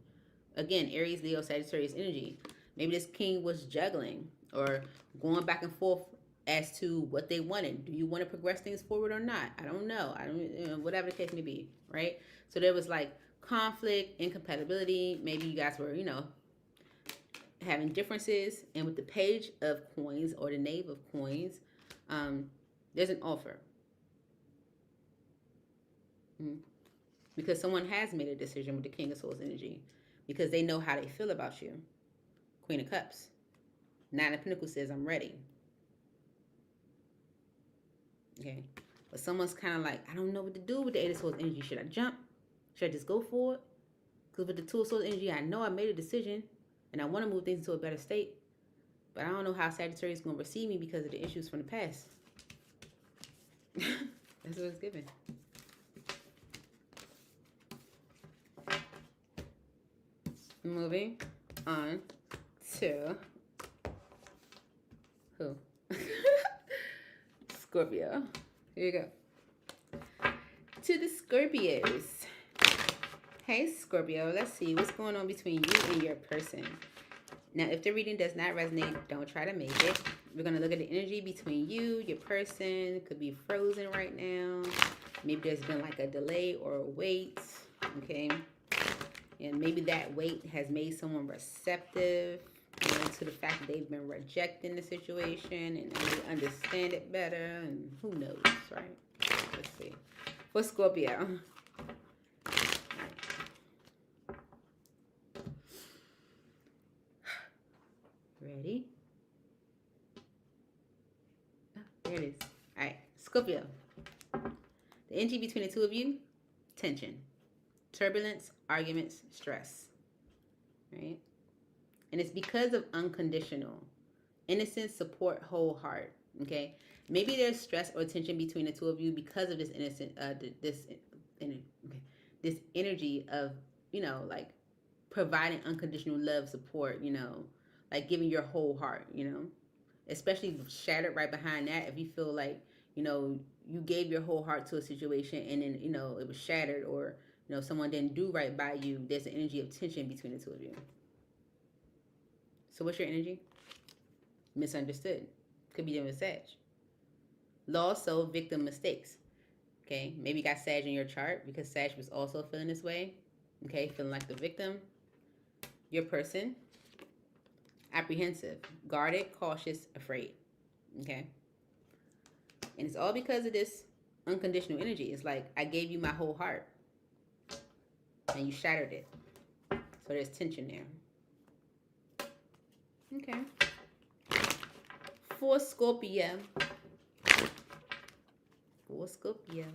Again, Aries, Leo, Sagittarius energy. Maybe this king was juggling or going back and forth as to what they wanted. Do you want to progress things forward or not? I don't know. Whatever the case may be, right? So there was like conflict, incompatibility. Maybe you guys were, having differences. And with the Page of Coins or the Knave of Coins, there's an offer. Because someone has made a decision with the King of Swords energy because they know how they feel about you. Queen of Cups. Nine of Pentacles says, I'm ready. Okay. But someone's kind of like, I don't know what to do with the Eight of Swords energy. Should I jump? Should I just go for it? Because with the Two of Swords energy, I know I made a decision and I want to move things into a better state. But I don't know how Sagittarius is going to receive me because of the issues from the past. That's what it's giving. Moving on to who? Scorpio. Here you go. To the Scorpios. Hey, Scorpio. Let's see what's going on between you and your person. Now, if the reading does not resonate, don't try to make it. We're going to look at the energy between you, your person. Could be frozen right now. Maybe there's been like a delay or a wait. Okay. And maybe that wait has made someone receptive to the fact that they've been rejecting the situation and they understand it better. And who knows, right? Let's see. For Scorpio. Ready? Oh, there it is. All right, Scorpio. The energy between the two of you, tension, turbulence, arguments, stress, right? And it's because of unconditional, innocence, support, whole heart, okay? Maybe there's stress or tension between the two of you because of this this energy of, like providing unconditional love, support, like giving your whole heart, especially shattered right behind that. If you feel like, you gave your whole heart to a situation and then, it was shattered or, someone didn't do right by you, there's an energy of tension between the two of you. So what's your energy? Misunderstood. Could be dealing with Sag. Lost soul, victim, mistakes. Okay, maybe you got Sag in your chart because Sag was also feeling this way. Okay, feeling like the victim. Your person. Apprehensive, guarded, cautious, afraid. Okay. And it's all because of this unconditional energy. It's like I gave you my whole heart and you shattered it. So there's tension there. Okay. For Scorpio. For Scorpio.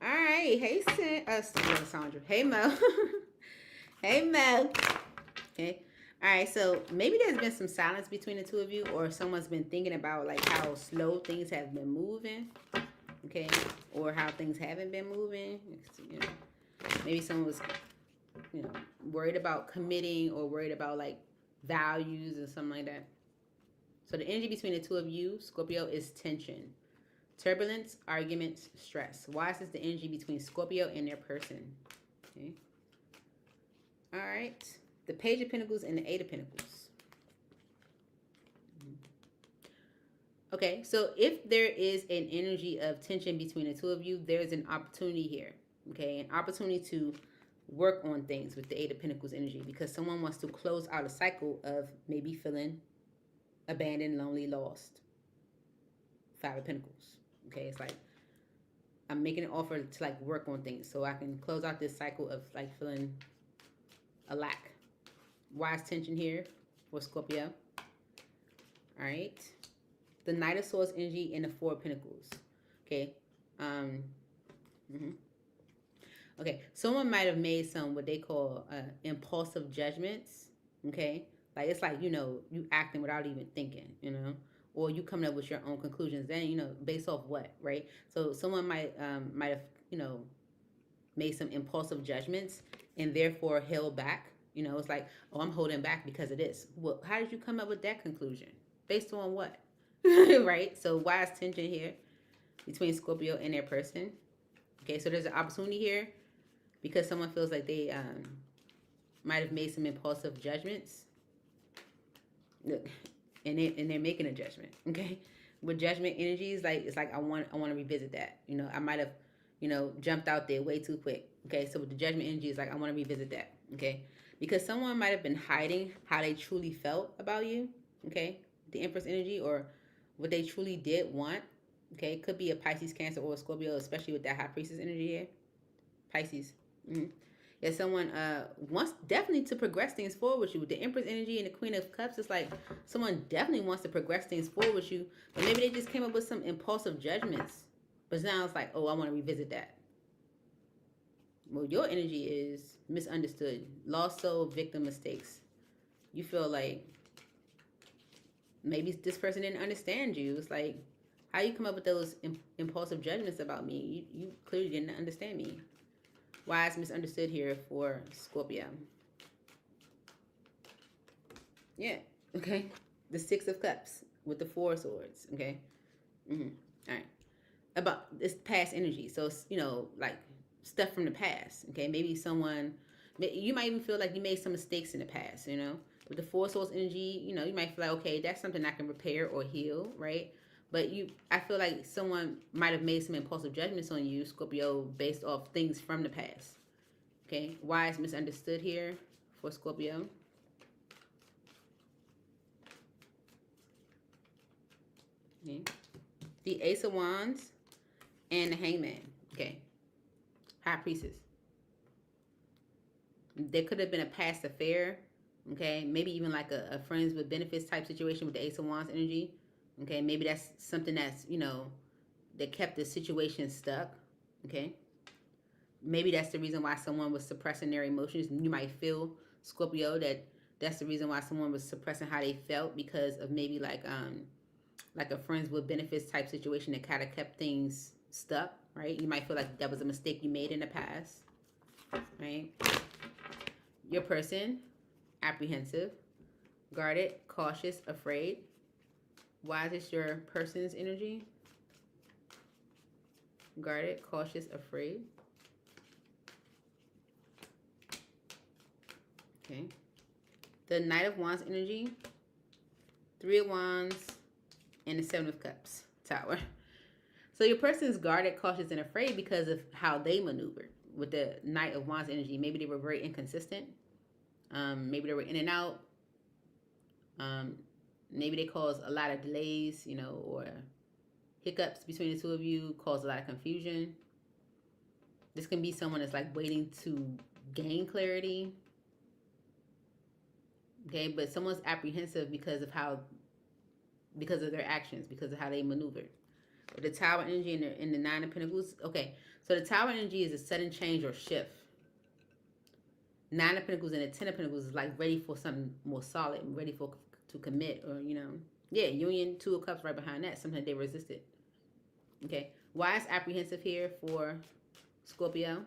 All right. Hey, Sandra. Hey, Mo. Hey, Mo. Okay. All right. So maybe there's been some silence between the two of you, or someone's been thinking about like how slow things have been moving. Okay. Or how things haven't been moving. You know, maybe someone was, you know, worried about committing or worried about like values or something like that. So the energy between the two of you, Scorpio, is tension. Turbulence, arguments, stress. Why is this the energy between Scorpio and their person? Okay. All right. The Page of Pentacles and the Eight of Pentacles. Okay. So if there is an energy of tension between the two of you, there's an opportunity here. Okay. An opportunity to work on things with the Eight of Pentacles energy, because someone wants to close out a cycle of maybe feeling abandoned, lonely, lost. Five of Pentacles. Okay, it's like I'm making an offer to like work on things so I can close out this cycle of like feeling a lack. Why is tension here for Scorpio? All right, the Knight of Swords energy and the Four of Pentacles. Okay, okay, someone might have made some what they call impulsive judgments. Okay, like it's like, you know, you acting without even thinking, you know. Or you coming up with your own conclusions, then, you know, based off what, right? So someone might have, you know, made some impulsive judgments and therefore held back. You know, it's like, oh, I'm holding back because of this. Well, how did you come up with that conclusion? Based on what? Right? So why is tension here between Scorpio and their person? Okay, so there's an opportunity here because someone feels like they might have made some impulsive judgments. Look. And they're making a judgment, okay? With judgment energies, like it's like I want to revisit that. You know, I might have, you know, jumped out there way too quick. Okay, so with the judgment energy, it's like I want to revisit that. Okay, because someone might have been hiding how they truly felt about you. Okay, the Empress energy, or what they truly did want. Okay, it could be a Pisces, Cancer, or a Scorpio, especially with that High Priestess energy here. Pisces. Yeah, someone wants definitely to progress things forward with you. With the Empress energy and the Queen of Cups, it's like someone definitely wants to progress things forward with you, but maybe they just came up with some impulsive judgments. But now it's like, oh, I want to revisit that. Well, your energy is misunderstood, lost soul, victim mistakes. You feel like maybe this person didn't understand you. It's like, how you come up with those impulsive judgments about me? You clearly didn't understand me. Why is misunderstood here for Scorpio? Yeah, okay. The Six of Cups with the Four of Swords, okay? All right. About this past energy. So, you know, like stuff from the past, okay? Maybe someone, you might even feel like you made some mistakes in the past, you know? With the Four of Swords energy, you know, you might feel like, okay, that's something I can repair or heal, right? But I feel like someone might have made some impulsive judgments on you, Scorpio, based off things from the past. Okay, why is misunderstood here for Scorpio? Okay. The Ace of Wands and the Hangman. Okay. High Priestess. There could have been a past affair. Okay, maybe even like a friends with benefits type situation with the Ace of Wands energy. Okay, maybe that's something that's, you know, that kept the situation stuck. Okay. Maybe that's the reason why someone was suppressing their emotions. You might feel, Scorpio, that that's the reason why someone was suppressing how they felt, because of maybe like a friends with benefits type situation that kind of kept things stuck, right? You might feel like that was a mistake you made in the past, right? Your person, apprehensive, guarded, cautious, afraid. Why is this your person's energy? Guarded, cautious, afraid. Okay. The Knight of Wands energy, Three of Wands, and the Seven of Cups, Tower. So your person is guarded, cautious, and afraid because of how they maneuvered with the Knight of Wands energy. Maybe they were very inconsistent. Maybe they were in and out. Maybe they caused a lot of delays, you know, or hiccups between the two of you cause a lot of confusion. This can be someone that's like waiting to gain clarity. Okay, but someone's apprehensive because of their actions, because of how they maneuver. The Tower energy in the Nine of Pentacles. Okay, so the Tower energy is a sudden change or shift. Nine of Pentacles and the Ten of Pentacles is like ready for something more solid, ready to commit, or yeah, Union, Two of Cups right behind that. Something they resisted. Okay, why is apprehensive here for Scorpio?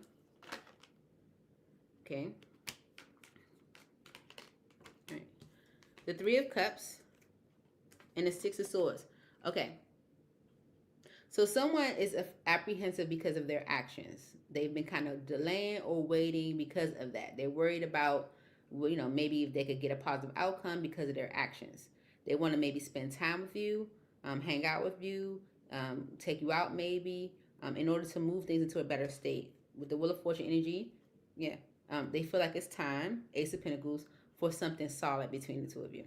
Okay. All right. The Three of Cups and the Six of Swords. Okay. So someone is apprehensive because of their actions. They've been kind of delaying or waiting because of that. They're worried about, maybe if they could get a positive outcome because of their actions. They want to maybe spend time with you, hang out with you, take you out maybe, in order to move things into a better state. With the Wheel of Fortune energy, yeah, they feel like it's time, Ace of Pentacles, for something solid between the two of you.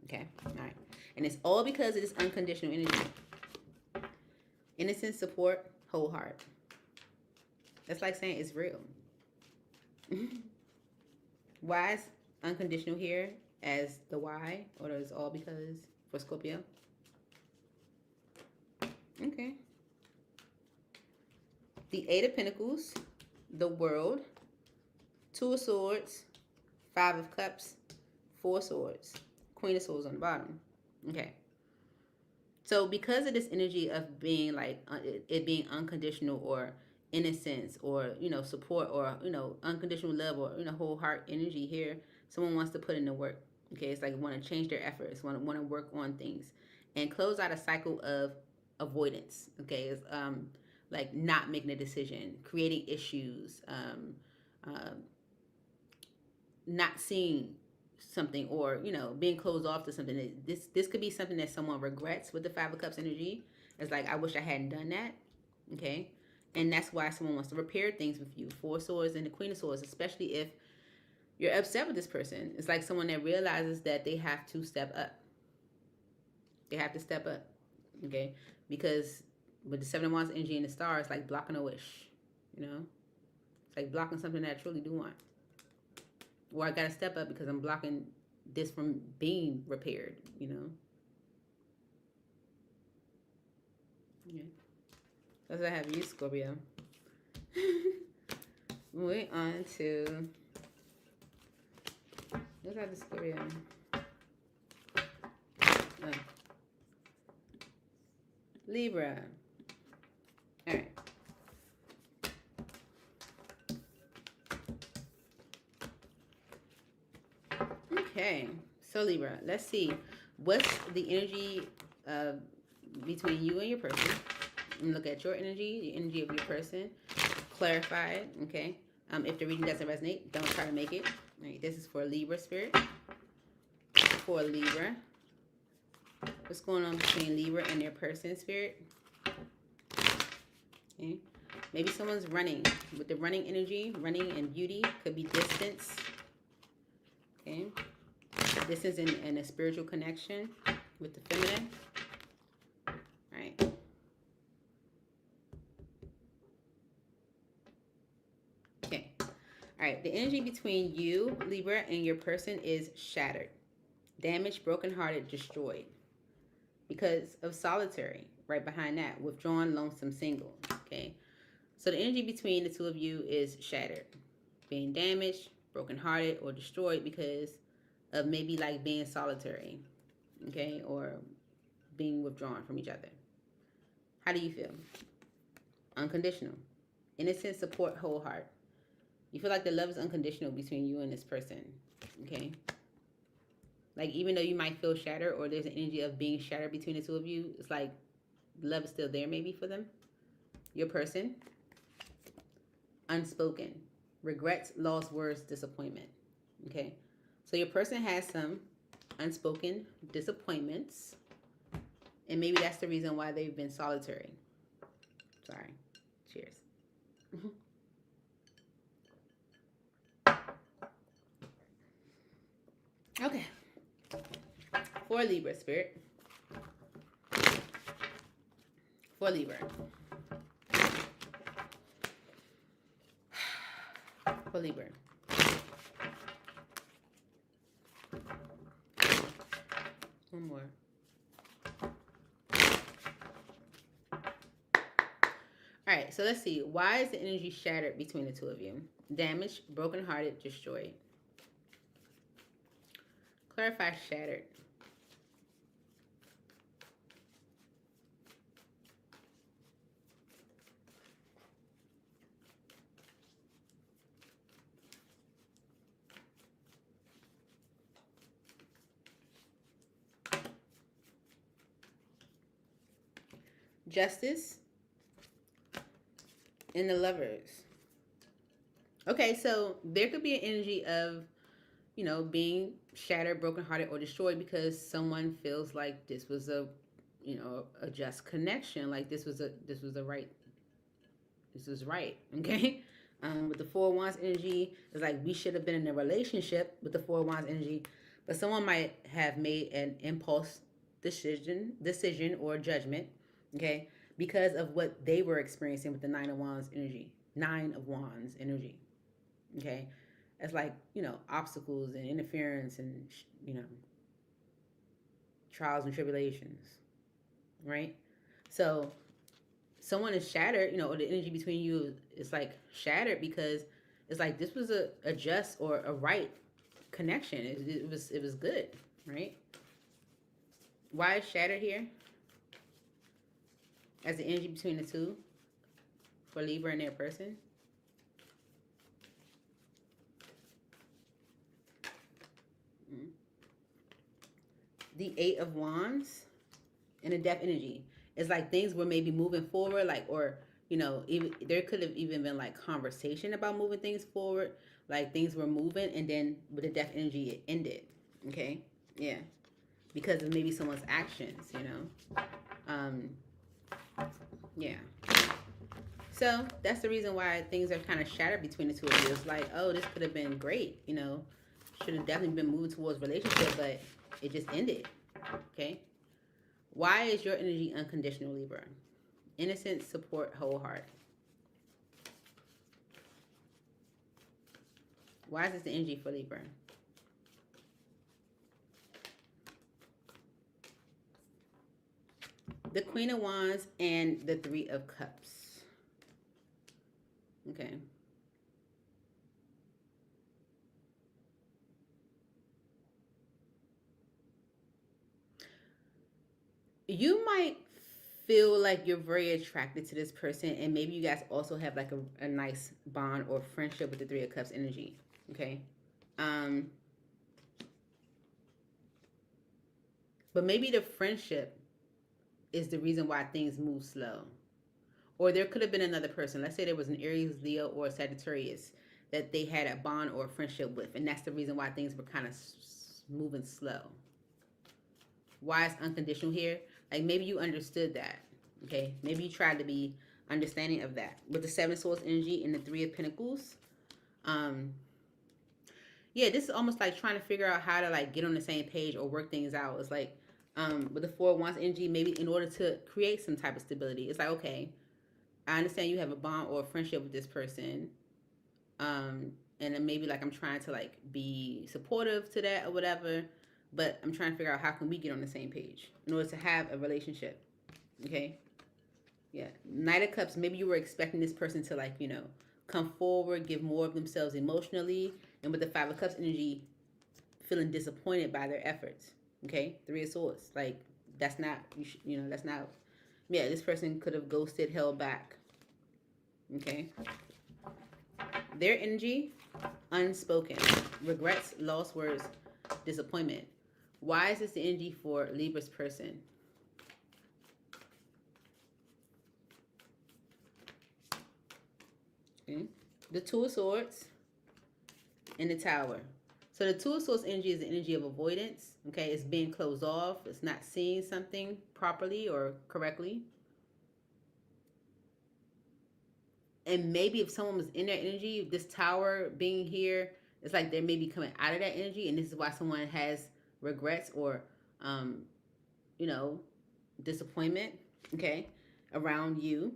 Okay, all right. And it's all because of this unconditional energy. Innocent, support, whole heart. That's like saying it's real. Why is unconditional here as the why? Or is all because for Scorpio? Okay. The Eight of Pentacles, the World, Two of Swords, Five of Cups, Four of Swords, Queen of Swords on the bottom. Okay. So because of this energy of being like, it being unconditional or innocence or, support or, unconditional love or, whole heart energy here, someone wants to put in the work. Okay. It's like want to change their efforts, want to work on things and close out a cycle of avoidance. Okay. It's like not making a decision, creating issues, not seeing something, or being closed off to something. This could be something that someone regrets with the Five of Cups energy. It's like, I wish I hadn't done that. Okay, and that's why someone wants to repair things with you. Four of Swords and the Queen of Swords, especially if you're upset with this person. It's like someone that realizes that they have to step up. They have to step up. Okay, because with the Seven of Wands energy and the Star, it's like blocking a wish. It's like blocking something that I truly do want. Or I gotta step up because I'm blocking this from being repaired, Yeah. That's what I have you, Scorpio. Moving on to, let's have the Scorpio. Oh. Libra. All right. Okay, so Libra, let's see. What's the energy between you and your person? And look at your energy, the energy of your person. Clarify it, okay? If the reading doesn't resonate, don't try to make it. All right, this is for Libra spirit. For Libra. What's going on between Libra and their person, spirit? Okay. Maybe someone's running. With the running energy, running and beauty, could be distance. Okay. This is in a spiritual connection with the feminine. All right. Okay. All right. The energy between you, Libra, and your person is shattered, damaged, brokenhearted, destroyed. Because of solitary, right behind that, withdrawn, lonesome, single. Okay. So the energy between the two of you is shattered, being damaged, brokenhearted, or destroyed because of maybe like being solitary, okay, or being withdrawn from each other. How do you feel? Unconditional, innocent, support, whole heart. You feel like the love is unconditional between you and this person, okay? Like even though you might feel shattered or there's an energy of being shattered between the two of you, it's like love is still there maybe for them. Your person, unspoken, regrets, lost words, disappointment, okay? So your person has some unspoken disappointments, and maybe that's the reason why they've been solitary. Sorry. Cheers. Okay. For Libra spirit. for Libra. For Libra. One more. All right, so let's see. Why is the energy shattered between the two of you? Damaged, brokenhearted, destroyed. Clarify shattered. Justice. And the Lovers. Okay, so there could be an energy of, you know, being shattered, brokenhearted, or destroyed because someone feels like this was a, you know, a just connection. Like this was right. Okay. With the Four of Wands energy, it's like we should have been in a relationship with the Four of Wands energy, but someone might have made an impulse decision or judgment, okay, because of what they were experiencing with the Nine of Wands energy. Okay, it's like, you know, obstacles and interference and, you know, trials and tribulations, right? So someone is shattered, you know, or the energy between you is like shattered because it's like this was a just or a right connection. It was good, right? Why is shattered here? As the energy between the two for Libra and their person. The Eight of Wands and the Death energy. It's like things were maybe moving forward, like, or, you know, even there could have even been like conversation about moving things forward, like things were moving, and then with the Death energy it ended. Okay, yeah, because of maybe someone's actions, you know. Yeah. So that's the reason why things are kind of shattered between the two of you. It's like, oh, this could have been great, you know, should have definitely been moving towards relationship, but it just ended. Okay. Why is your energy unconditional, Libra? Innocence, support, whole heart. Why is this the energy for Libra? The Queen of Wands and the Three of Cups. Okay. You might feel like you're very attracted to this person, and maybe you guys also have like a nice bond or friendship with the Three of Cups energy. Okay. But maybe the friendship is the reason why things move slow. Or there could have been another person. Let's say there was an Aries, Leo, or a Sagittarius that they had a bond or a friendship with, and that's the reason why things were kind of moving slow. Why is unconditional here? Like maybe you understood that. Okay, maybe you tried to be understanding of that. With the Seven of Swords energy and the Three of Pentacles, yeah, this is almost like trying to figure out how to like get on the same page or work things out. It's like with the Four of Wands energy, maybe in order to create some type of stability, it's like, okay, I understand you have a bond or a friendship with this person, and then maybe like I'm trying to like be supportive to that or whatever, but I'm trying to figure out how can we get on the same page in order to have a relationship. Okay, yeah. Knight of Cups, maybe you were expecting this person to like, you know, come forward, give more of themselves emotionally, and with the Five of Cups energy, feeling disappointed by their efforts. Okay, Three of Swords, like that's not, you know, that's not, yeah, this person could have ghosted, held back. Okay, their energy, unspoken, regrets, lost words, disappointment. Why is this the energy for Libra's person? Okay. The Two of Swords and the Tower. So the Two of Swords energy is the energy of avoidance. Okay, it's being closed off. It's not seeing something properly or correctly. And maybe if someone was in that energy, this Tower being here, it's like they may be coming out of that energy, and this is why someone has regrets or, you know, disappointment. Okay, around you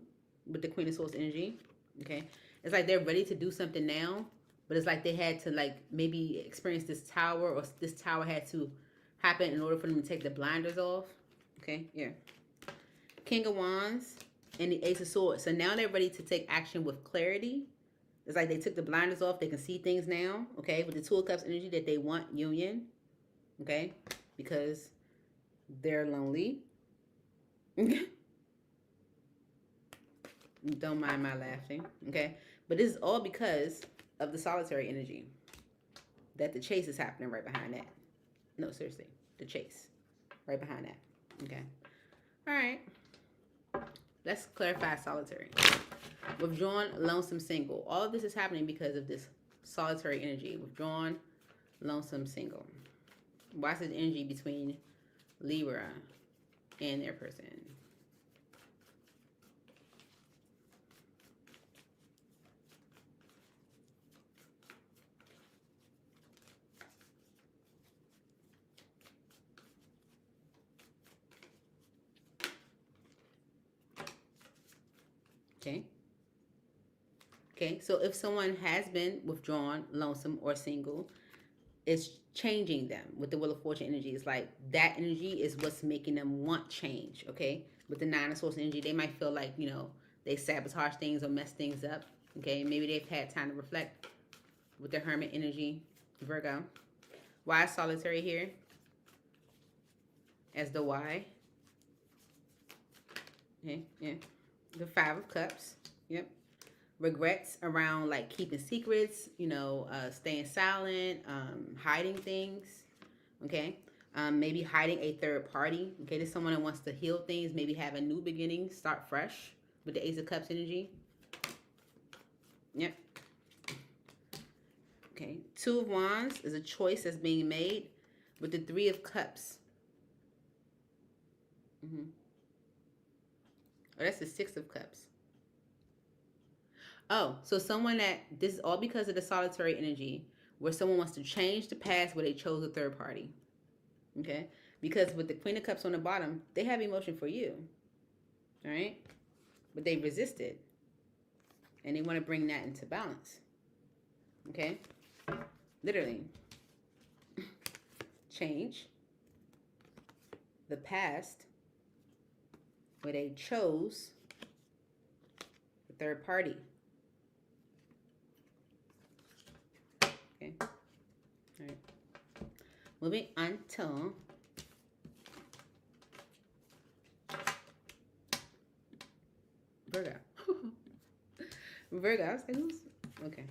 with the Queen of Swords energy. Okay, it's like they're ready to do something now, but it's like they had to like maybe experience this tower, or this tower had to happen in order for them to take the blinders off. Okay, yeah. King of Wands and the Ace of Swords. So now they're ready to take action with clarity. It's like they took the blinders off. They can see things now. Okay, with the Two of Cups energy that they want union. Okay, because they're lonely. Don't mind my laughing. Okay, but this is all because of the solitary energy. That the chase is happening right behind that. No, seriously, the chase right behind that. Okay, all right. Let's clarify solitary. Withdrawn, lonesome, single. All of this is happening because of this solitary energy. Withdrawn, lonesome, single. Watch the energy between Libra and their person. Okay. Okay, so if someone has been withdrawn, lonesome, or single, it's changing them with the Wheel of Fortune energy. It's like that energy is what's making them want change, okay? With the Nine of Swords energy, they might feel like, you know, they sabotage things or mess things up, okay? Maybe they've had time to reflect with the Hermit energy, Virgo. Why is solitary here? As the why. Okay, yeah. The Five of Cups, yep. Regrets around like keeping secrets, you know, staying silent, hiding things, okay? Maybe hiding a third party, okay? There's someone that wants to heal things, maybe have a new beginning, start fresh with the Ace of Cups energy. Yep. Okay, Two of Wands is a choice that's being made with the Three of Cups. Oh, that's the Six of Cups. Oh, so someone that, this is all because of the solitary energy, where someone wants to change the past where they chose a third party. Okay? Because with the Queen of Cups on the bottom, they have emotion for you. All right? But they resisted. And they want to bring that into balance. Okay? Literally. Change the past where they chose the third party. Okay. All right. Moving on to Virgo. Virgo. I was like, who's okay?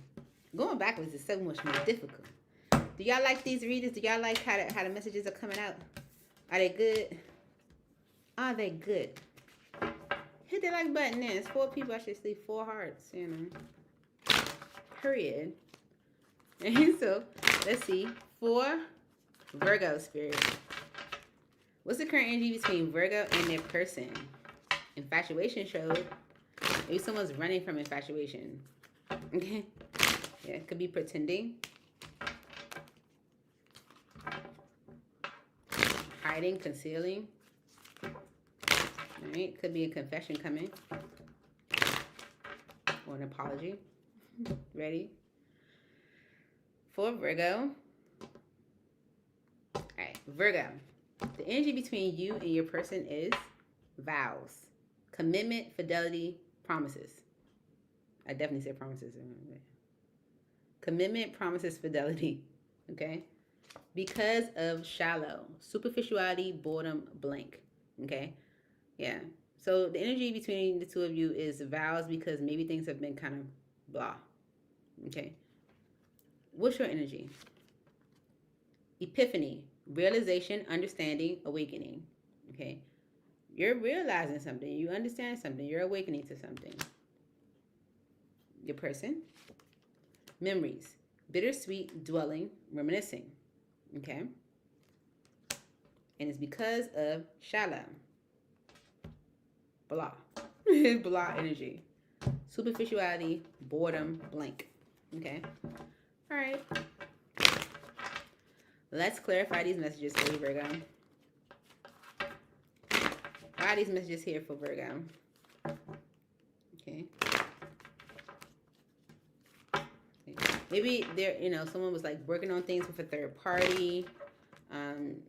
Going backwards is so much more difficult. Do y'all like these readings? Do y'all like how the messages are coming out? Are they good? Are they good? Hit the like button. Then it's 4 people. I should see 4 hearts. You know. Period. And so, let's see. For Virgo spirit. What's the current energy between Virgo and their person? Infatuation showed. Maybe someone's running from infatuation. Okay? Yeah, it could be pretending. Hiding, concealing. Alright, could be a confession coming. Or an apology. Ready? For Virgo. Alright, Virgo. The energy between you and your person is vows. Commitment, fidelity, promises. I definitely said promises. Commitment, promises, fidelity. Okay? Because of shallow. Superficiality, boredom, blank. Okay? Yeah. So the energy between the two of you is vows because maybe things have been kind of blah. Okay? What's your energy? Epiphany. Realization, understanding, awakening. Okay? You're realizing something. You understand something. You're awakening to something. Your person. Memories. Bittersweet, dwelling, reminiscing. Okay? And it's because of shallow. Blah. Blah energy. Superficiality, boredom, blank. Okay? All right. Let's clarify these messages for you, Virgo. Why are these messages here for Virgo? Maybe there, you know, someone was like working on things with a third party.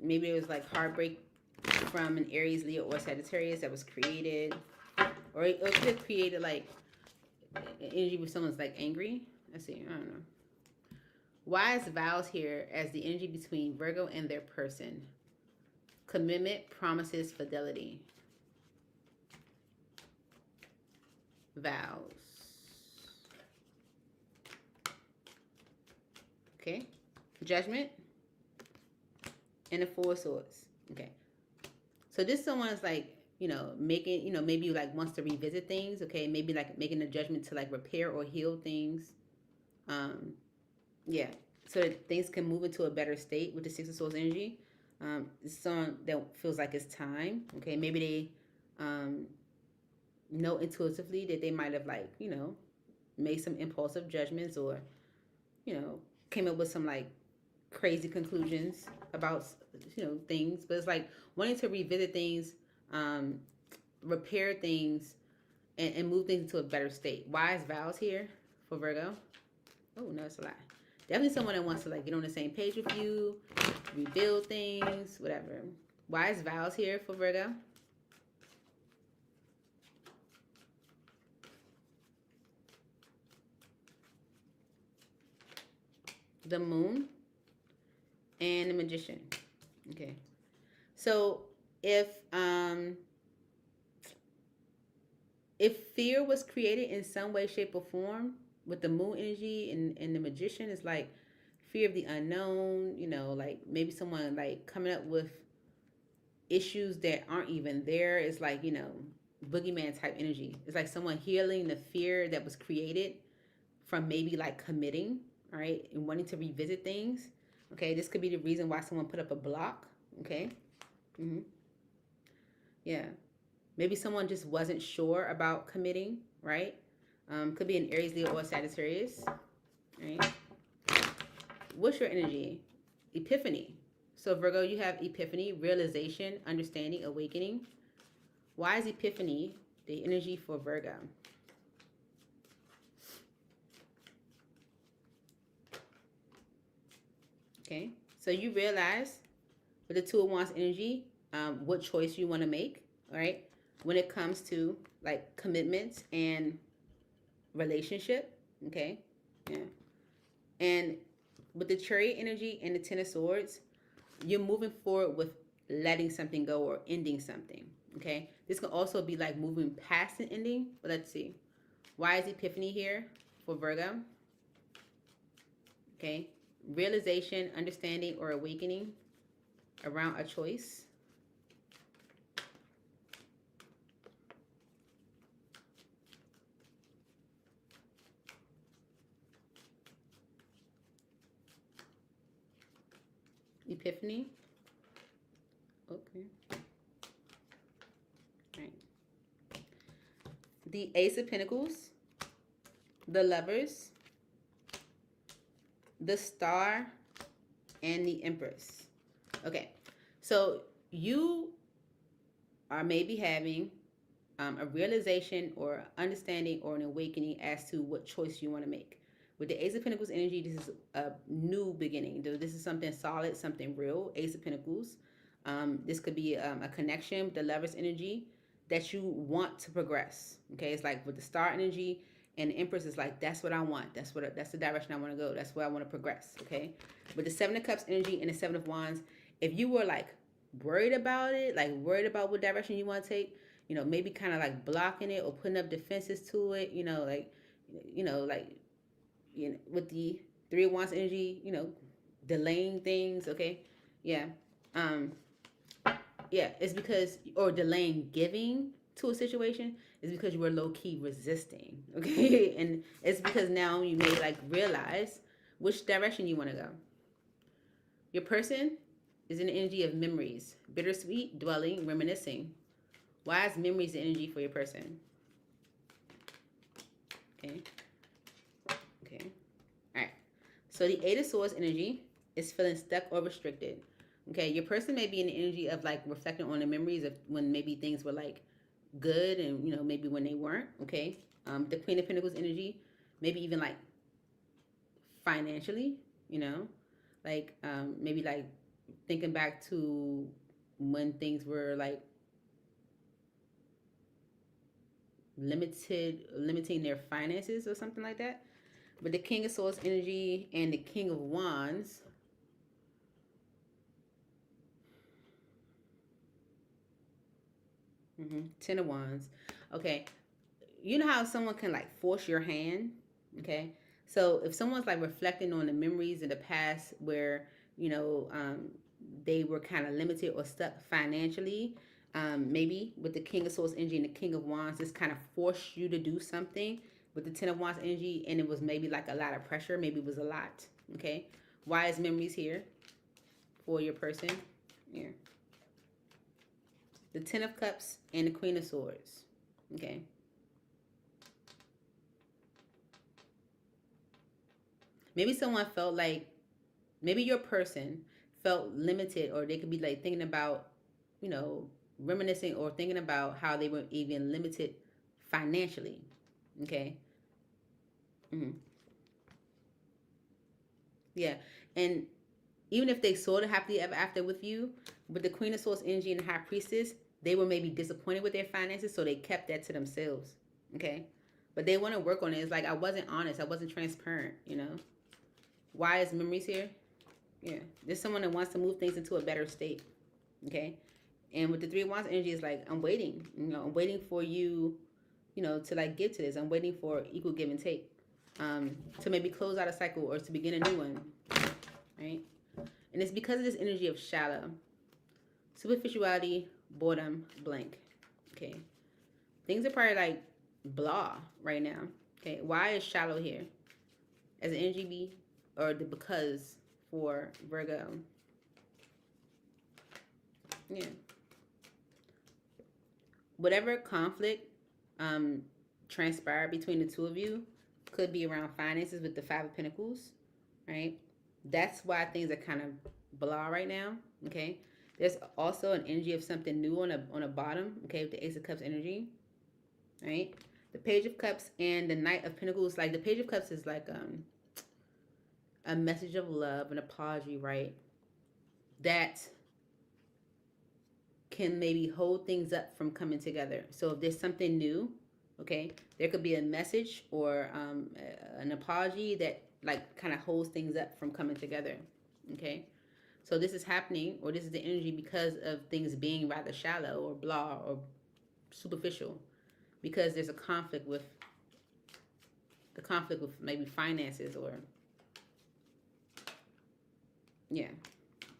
Maybe it was like heartbreak from an Aries, Leo, or Sagittarius that was created, or it could have created like energy with someone's like angry. Let's see, I don't know. Why is vows here as the energy between Virgo and their person? Commitment, promises, fidelity. Vows. Okay. Judgment. And the Four of Swords. Okay. So this someone's like, you know, making, you know, maybe like wants to revisit things. Okay. Maybe like making a judgment to like repair or heal things. Yeah. So that things can move into a better state with the Six of Swords energy. It's someone that feels like it's time. Okay. Maybe they know intuitively that they might have like, you know, made some impulsive judgments, or, you know, came up with some like crazy conclusions about, you know, things. But it's like wanting to revisit things, repair things, and move things into a better state. Wise vows here for Virgo. Oh no, it's a lie. Definitely someone that wants to like get on the same page with you, rebuild things, whatever. Wise vows here for Virgo. The Moon and the Magician. Okay. So if fear was created in some way, shape, or form with the Moon energy and the Magician, is like fear of the unknown, you know, like maybe someone like coming up with issues that aren't even there. It's like, you know, boogeyman type energy. It's like someone healing the fear that was created from maybe like committing, right, and wanting to revisit things. Okay, this could be the reason why someone put up a block. Okay. Yeah. Maybe someone just wasn't sure about committing, right? Could be an Aries, Leo, or Sagittarius, right? What's your energy? Epiphany. So Virgo, you have epiphany, realization, understanding, awakening. Why is epiphany the energy for Virgo? Okay, so you realize with the Two of Wands energy, what choice you want to make, all right? When it comes to like commitments and relationship, okay? Yeah. And with the Chariot energy and the Ten of Swords, you're moving forward with letting something go or ending something, okay? This can also be like moving past an ending, but let's see. Why is Epiphany here for Virgo? Okay, realization, understanding, or awakening around a choice. Epiphany. Okay. All right. The Ace of Pentacles, the Lovers, the Star, and the Empress. Okay, so you are maybe having a realization or understanding or an awakening as to what choice you want to make. With the Ace of Pentacles energy, this is a new beginning. This is something solid, something real. Ace of Pentacles. This could be a connection with the Lover's energy that you want to progress. Okay, it's like with the Star energy and the Empress is like, that's what I want. That's the direction I want to go. That's where I want to progress. Okay, with the Seven of Cups energy and the Seven of Wands, if you were like worried about it, like worried about what direction you want to take, you know, maybe kind of like blocking it or putting up defenses to it, you know, like with the Three of Wands energy, you know, delaying things. Okay, yeah. Yeah, it's because, or delaying giving to a situation is because you were low-key resisting, okay? And it's because now you may like realize which direction you want to go. Your person is an energy of memories, bittersweet, dwelling, reminiscing. Why is memories the energy for your person? Okay. Okay. All right. So the Eight of Swords energy is feeling stuck or restricted. Okay, your person may be in the energy of like reflecting on the memories of when maybe things were like good and, you know, maybe when they weren't. Okay, the Queen of Pentacles energy, maybe even like financially, you know, like maybe like thinking back to when things were like limiting their finances or something like that. But the King of Swords energy and the King of Wands, Ten of Wands. Okay, you know how someone can like force your hand. Okay, so if someone's like reflecting on the memories in the past where they were kind of limited or stuck financially, maybe with the King of Swords energy and the King of Wands, this kind of forced you to do something with the Ten of Wands energy, and it was maybe like a lot of pressure. Maybe it was a lot. Okay, why is memories here for your person? Here, the Ten of Cups and the Queen of Swords. Okay. Maybe someone felt like, maybe your person felt limited, or they could be like thinking about, reminiscing or thinking about how they were even limited financially. Okay. Yeah. And even if they sort of happily ever after with you, with the Queen of Swords energy and the High Priestess, they were maybe disappointed with their finances, so they kept that to themselves. Okay. But they want to work on it. It's like, I wasn't honest. I wasn't transparent, Why is memories here? Yeah. There's someone that wants to move things into a better state. Okay. And with the Three of Wands energy, it's like, I'm waiting. I'm waiting for you, to like give to this. I'm waiting for equal give and take. To maybe close out a cycle or to begin a new one. Right? And it's because of this energy of shallow. Superficiality, boredom, blank. Okay. Things are probably like blah right now. Okay. Why is shallow here? As an energy be, or the because for Virgo. Yeah. Whatever conflict transpired between the two of you could be around finances with the Five of Pentacles, right? That's why things are kind of blah right now, okay? There's also an energy of something new on a bottom, okay, with the Ace of Cups energy, right? The Page of Cups and the Knight of Pentacles, like the Page of Cups is like a message of love, an apology, right? That can maybe hold things up from coming together. So if there's something new, okay, there could be a message or an apology that like kind of holds things up from coming together, okay? So this is happening, or this is the energy because of things being rather shallow or blah or superficial, because there's a conflict with maybe finances or yeah,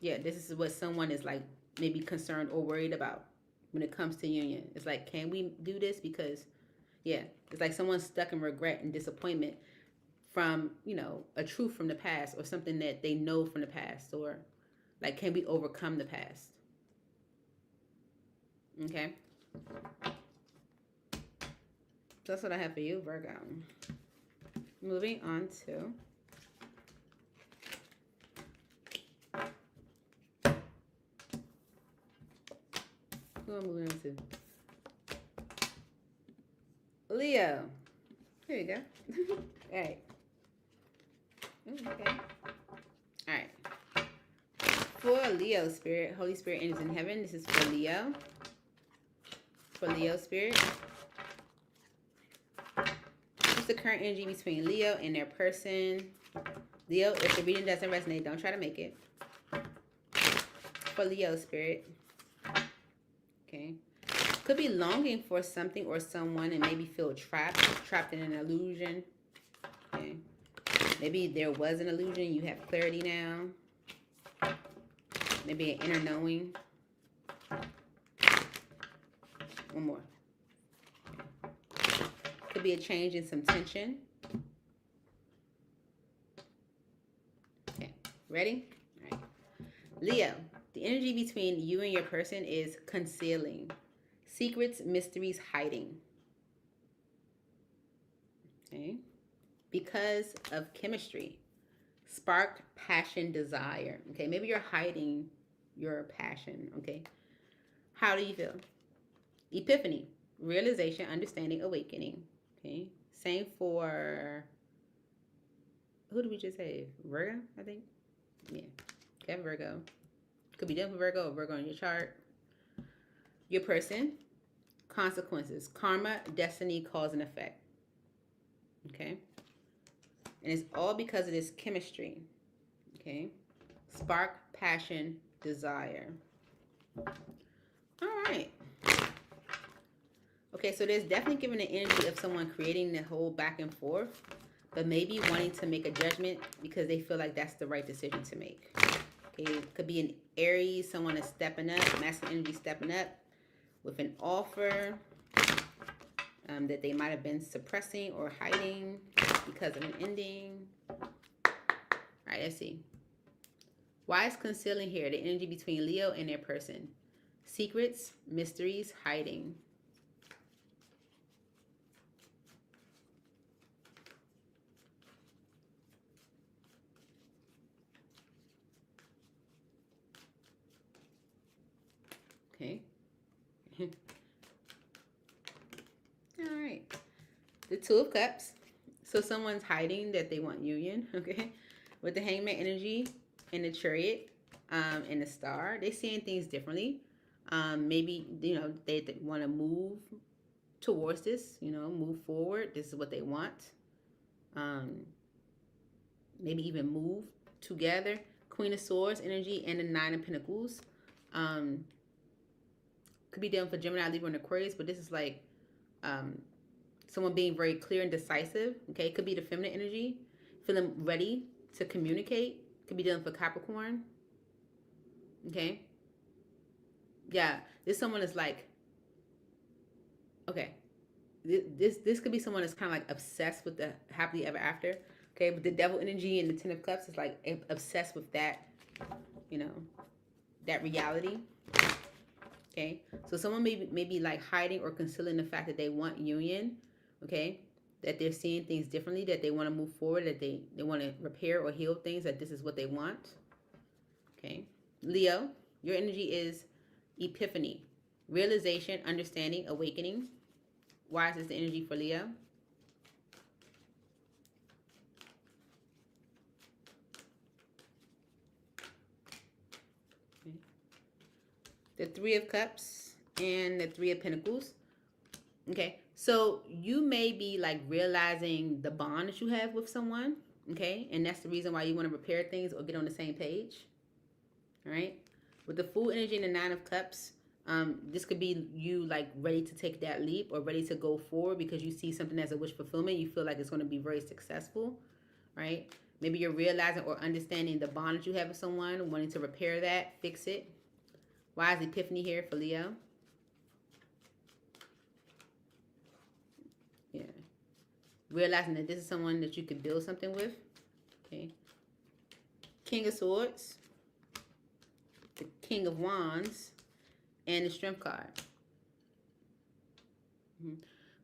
this is what someone is like maybe concerned or worried about when it comes to union. It's like, can we do this? Because yeah, it's like someone's stuck in regret and disappointment from, a truth from the past or something that they know from the past, or like, can we overcome the past? Okay. So that's what I have for you, Virgo. Moving on to who am I moving on to? Leo. Here you go. All right. Okay. All right. For Leo spirit, Holy Spirit is in heaven. This is for Leo. For Leo spirit. What's the current energy between Leo and their person? Leo, if the reading doesn't resonate, don't try to make it. For Leo spirit. Okay. Could be longing for something or someone and maybe feel trapped in an illusion. Okay. Maybe there was an illusion. You have clarity now. Maybe an inner knowing. One more. Could be a change in some tension. Okay. Ready? All right. Leo, the energy between you and your person is concealing. Secrets, mysteries, hiding. Okay. Because of chemistry. Sparked passion, desire. Okay. Maybe you're hiding your passion. Okay. How do you feel? Epiphany. Realization, understanding, awakening. Okay. Same for Who did we just say? Virgo, I think. Yeah. Okay, Virgo. Could be dealing with Virgo or Virgo in your chart. Your person. Consequences. Karma, destiny, cause and effect. Okay. And it's all because of this chemistry. Okay. Spark, passion, desire. All right. Okay, so there's definitely giving the energy of someone creating the whole back and forth, but maybe wanting to make a judgment because they feel like that's the right decision to make. Okay, it could be an Aries, someone is stepping up, masculine energy stepping up with an offer that they might have been suppressing or hiding because of an ending. All right, let's see. Why is concealing here? The energy between Leo and their person. Secrets, mysteries, hiding. Okay. All right. The Two of Cups. So someone's hiding that they want union, okay? With the Hangman energy and the Chariot and the Star. They're seeing things differently. Maybe, you know, they want to move towards this, you know, move forward. This is what they want. Maybe even move together. Queen of Swords energy and the Nine of Pentacles. Could be dealing for Gemini, Libra, and Aquarius, but this is like someone being very clear and decisive. Okay, it could be the feminine energy, feeling ready to communicate. Could be dealing for Capricorn. Okay. Yeah, this someone is like, okay, this could be someone that's kind of like obsessed with the happily ever after. Okay, but the Devil energy and the Ten of Cups is like obsessed with that, you know, that reality. Okay, so someone may be like hiding or concealing the fact that they want union. Okay, that they're seeing things differently, that they want to move forward, that they want to repair or heal things, that this is what they want. Okay, Leo, your energy is epiphany, realization, understanding, awakening. Why is this the energy for Leo? Okay. The Three of Cups and the Three of Pentacles. Okay, so you may be like realizing the bond that you have with someone. Okay, and that's the reason why you want to repair things or get on the same page. All right, with the Fool energy and the Nine of Cups, this could be you like ready to take that leap or ready to go forward because you see something as a wish fulfillment. You feel like it's going to be very successful, right? Maybe you're realizing or understanding the bond that you have with someone, wanting to repair that, fix it. Why is Epiphany here for Leo? Yeah. Realizing that this is someone that you could build something with. Okay. King of Swords. The King of Wands. And the Strength card.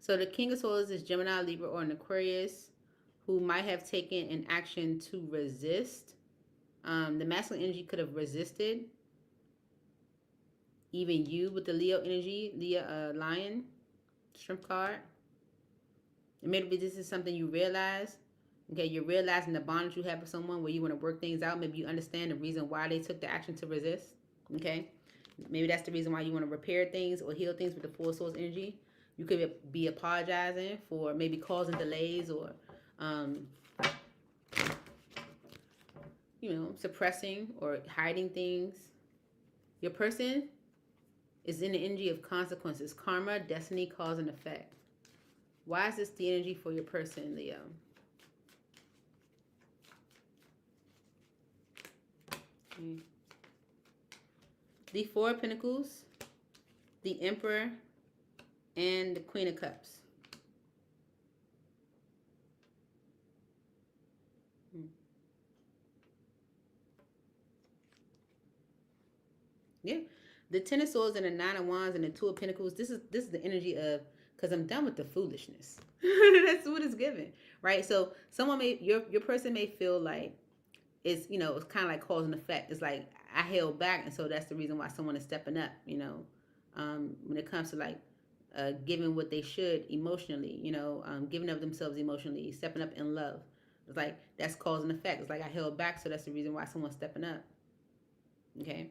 So the King of Swords is Gemini, Libra, or an Aquarius who might have taken an action to resist. The masculine energy could have resisted. Even you with the Leo energy, Leo Lion, Strength card. And maybe this is something you realize. Okay, you're realizing the bond you have with someone where you want to work things out. Maybe you understand the reason why they took the action to resist. Okay, maybe that's the reason why you want to repair things or heal things with the Four Swords energy. You could be apologizing for maybe causing delays or, you know, suppressing or hiding things. Your person is in the energy of consequences, karma, destiny, cause, and effect. Why is this the energy for your person, Leo? Okay. The Four of Pentacles, the Emperor, and the Queen of Cups. Yeah. The Ten of Swords and the Nine of Wands and the Two of Pentacles. This is the energy of, because I'm done with the foolishness. That's what it's given, right? So someone may, your person may feel like it's, you know, it's kind of like cause and effect. It's like I held back, and so that's the reason why someone is stepping up, you know, when it comes to like giving what they should emotionally, you know, giving of themselves emotionally, stepping up in love. It's like that's cause and effect. It's like I held back, so that's the reason why someone's stepping up. Okay?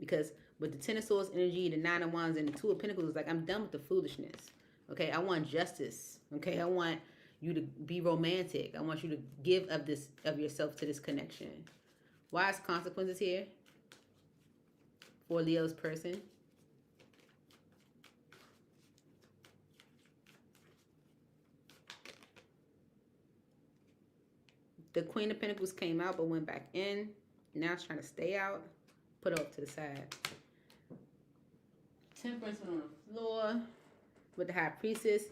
Because with the Ten of Swords energy, the Nine of Wands, and the Two of Pentacles, it's like I'm done with the foolishness. Okay? I want justice. Okay? I want you to be romantic. I want you to give of yourself to this connection. Why is consequences here for Leo's person? The Queen of Pentacles came out but went back in. Now it's trying to stay out. Put it off to the side. Temperance went on the floor with the High Priestess.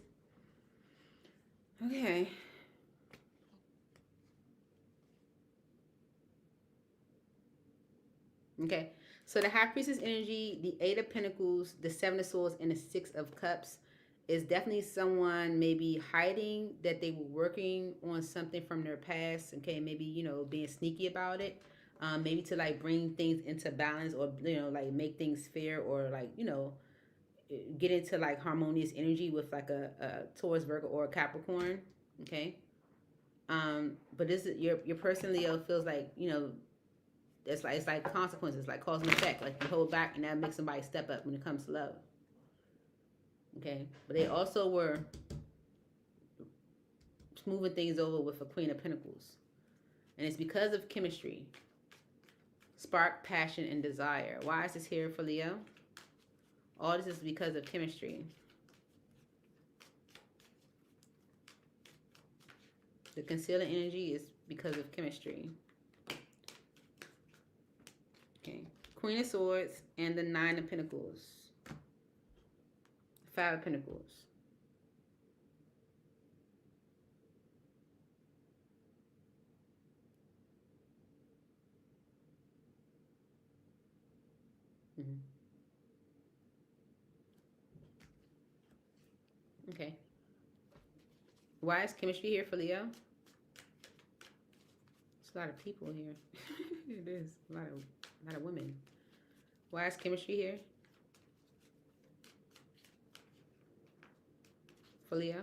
Okay. Okay. So the High Priestess energy, the Eight of Pentacles, the Seven of Swords, and the Six of Cups is definitely someone maybe hiding that they were working on something from their past. Okay, maybe, you know, being sneaky about it. Maybe to like bring things into balance, or, you know, like make things fair, or like, you know, get into like harmonious energy with like a Taurus, Virgo, or a Capricorn. Okay. But this is your person, Leo, feels like, you know, it's like consequences, like cause and effect. Like you hold back and that makes somebody step up when it comes to love. Okay, but they also were smoothing things over with a Queen of Pentacles, and it's because of chemistry, spark, passion, and desire. Why is this here for Leo? All this is because of chemistry. The concealing energy is because of chemistry. Okay, Queen of Swords and the Nine of Pentacles. Five of Pentacles. Okay. Why is chemistry here for Leo? It's a lot of people here. It is a lot of women. Why is chemistry here for Leo?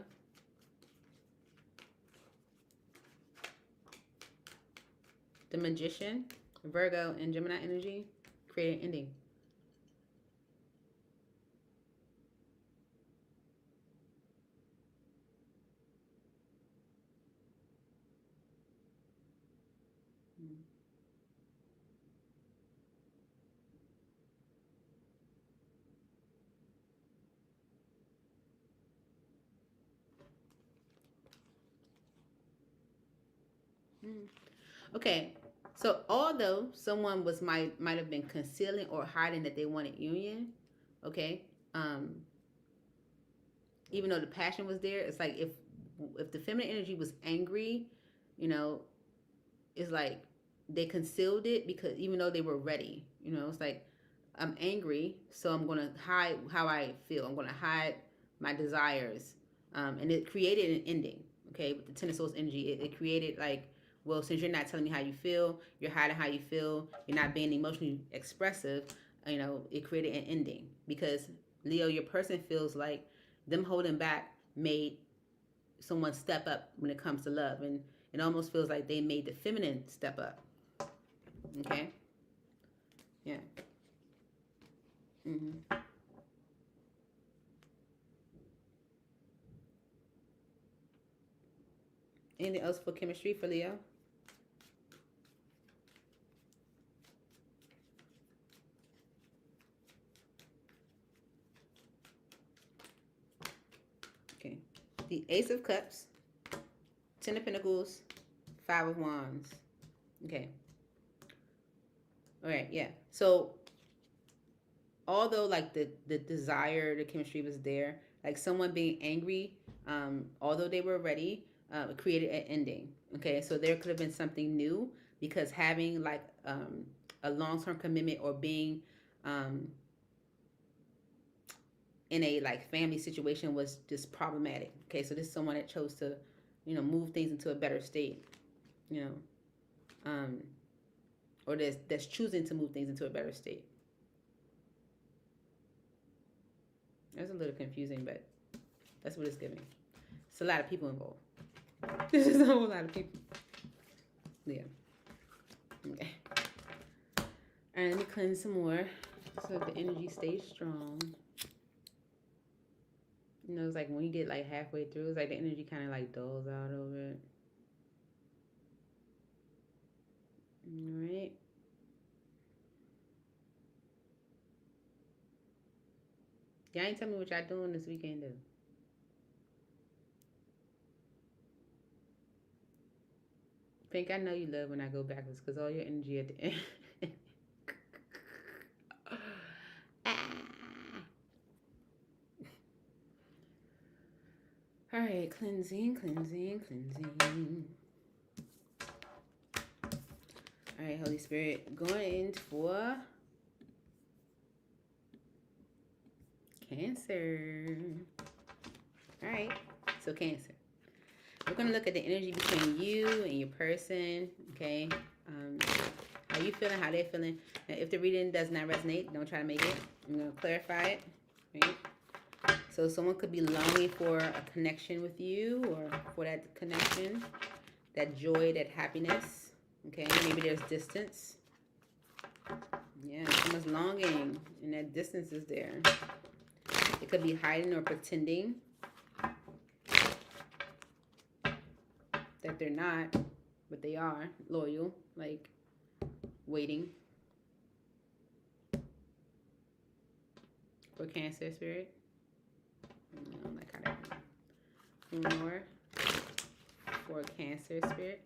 The Magician, Virgo, and Gemini energy create an ending. Okay, so although someone might have been concealing or hiding that they wanted union, okay, even though the passion was there, it's like if the feminine energy was angry, you know, it's like they concealed it because even though they were ready, you know, it's like I'm angry, so I'm gonna hide how I feel. I'm gonna hide my desires, and it created an ending. Okay, with the Ten of Swords energy, it created like, well, since you're not telling me how you feel, you're hiding how you feel, you're not being emotionally expressive, you know, it created an ending. Because Leo, your person feels like them holding back made someone step up when it comes to love, and it almost feels like they made the feminine step up. Okay? Yeah. Anything else for chemistry for Leo? Okay. The Ace of Cups, Ten of Pentacles, Five of Wands. Okay. All right, yeah. So although like the desire, the chemistry was there, like someone being angry, although they were ready, created an ending. Okay, so there could have been something new, because having like a long-term commitment or being in a like family situation was just problematic. Okay, so this is someone that chose to, you know, move things into a better state, you know, or that's choosing to move things into a better state. That's a little confusing, but that's what it's giving. It's a lot of people involved. This is a whole lot of people. Yeah. Okay. All right, let me cleanse some more so the energy stays strong. You know, it's like when you get like halfway through, it's like the energy kind of like dulls out a little bit. All right. Y'all ain't tell me what y'all doing this weekend, though. Pink, I know you love when I go backwards because all your energy at the end. Ah. All right, cleansing. All right, Holy Spirit, going in for Cancer. All right, so Cancer. We're going to look at the energy between you and your person, okay? How you feeling, how they're feeling. Now, if the reading does not resonate, don't try to make it. I'm going to clarify it, right? So someone could be longing for a connection with you or for that connection, that joy, that happiness, okay? Maybe there's distance. Yeah, someone's longing and that distance is there. It could be hiding or pretending that they're not, but they are loyal, like waiting for Cancer spirit. Like how that more for Cancer spirit.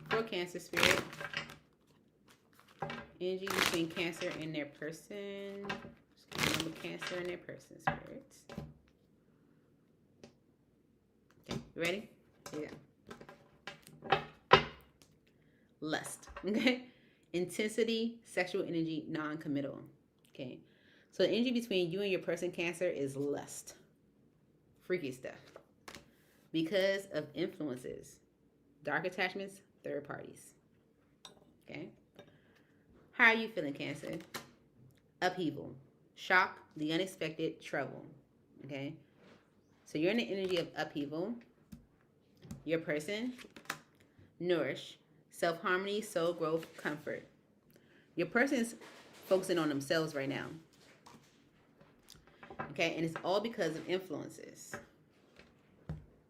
For Cancer spirit, energy between Cancer and their person. Just remember Cancer and their person spirits. Okay, you ready? Yeah. Lust. Okay. Intensity, sexual energy, non-committal. Okay. So the energy between you and your person, Cancer, is lust. Freaky stuff. Because of influences. Dark attachments, third parties. Okay. How are you feeling, Cancer? Upheaval. Shock, the unexpected, trouble. Okay. So you're in the energy of upheaval. Your person, nourish, self-harmony, soul growth, comfort. Your person is focusing on themselves right now. Okay, and it's all because of influences.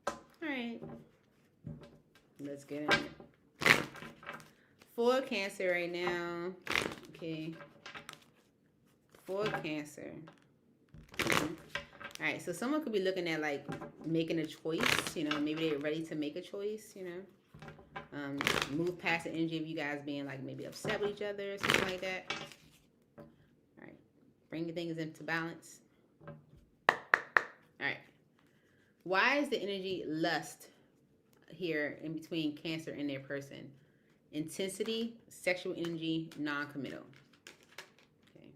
All right. Let's get in it. For Cancer right now. Okay. For Cancer. All right, so someone could be looking at like making a choice, you know, maybe they're ready to make a choice, you know, move past the energy of you guys being like maybe upset with each other or something like that. All right, bring things into balance. All right, why is the energy lust here in between Cancer and their person? Intensity, sexual energy, non-committal. Okay.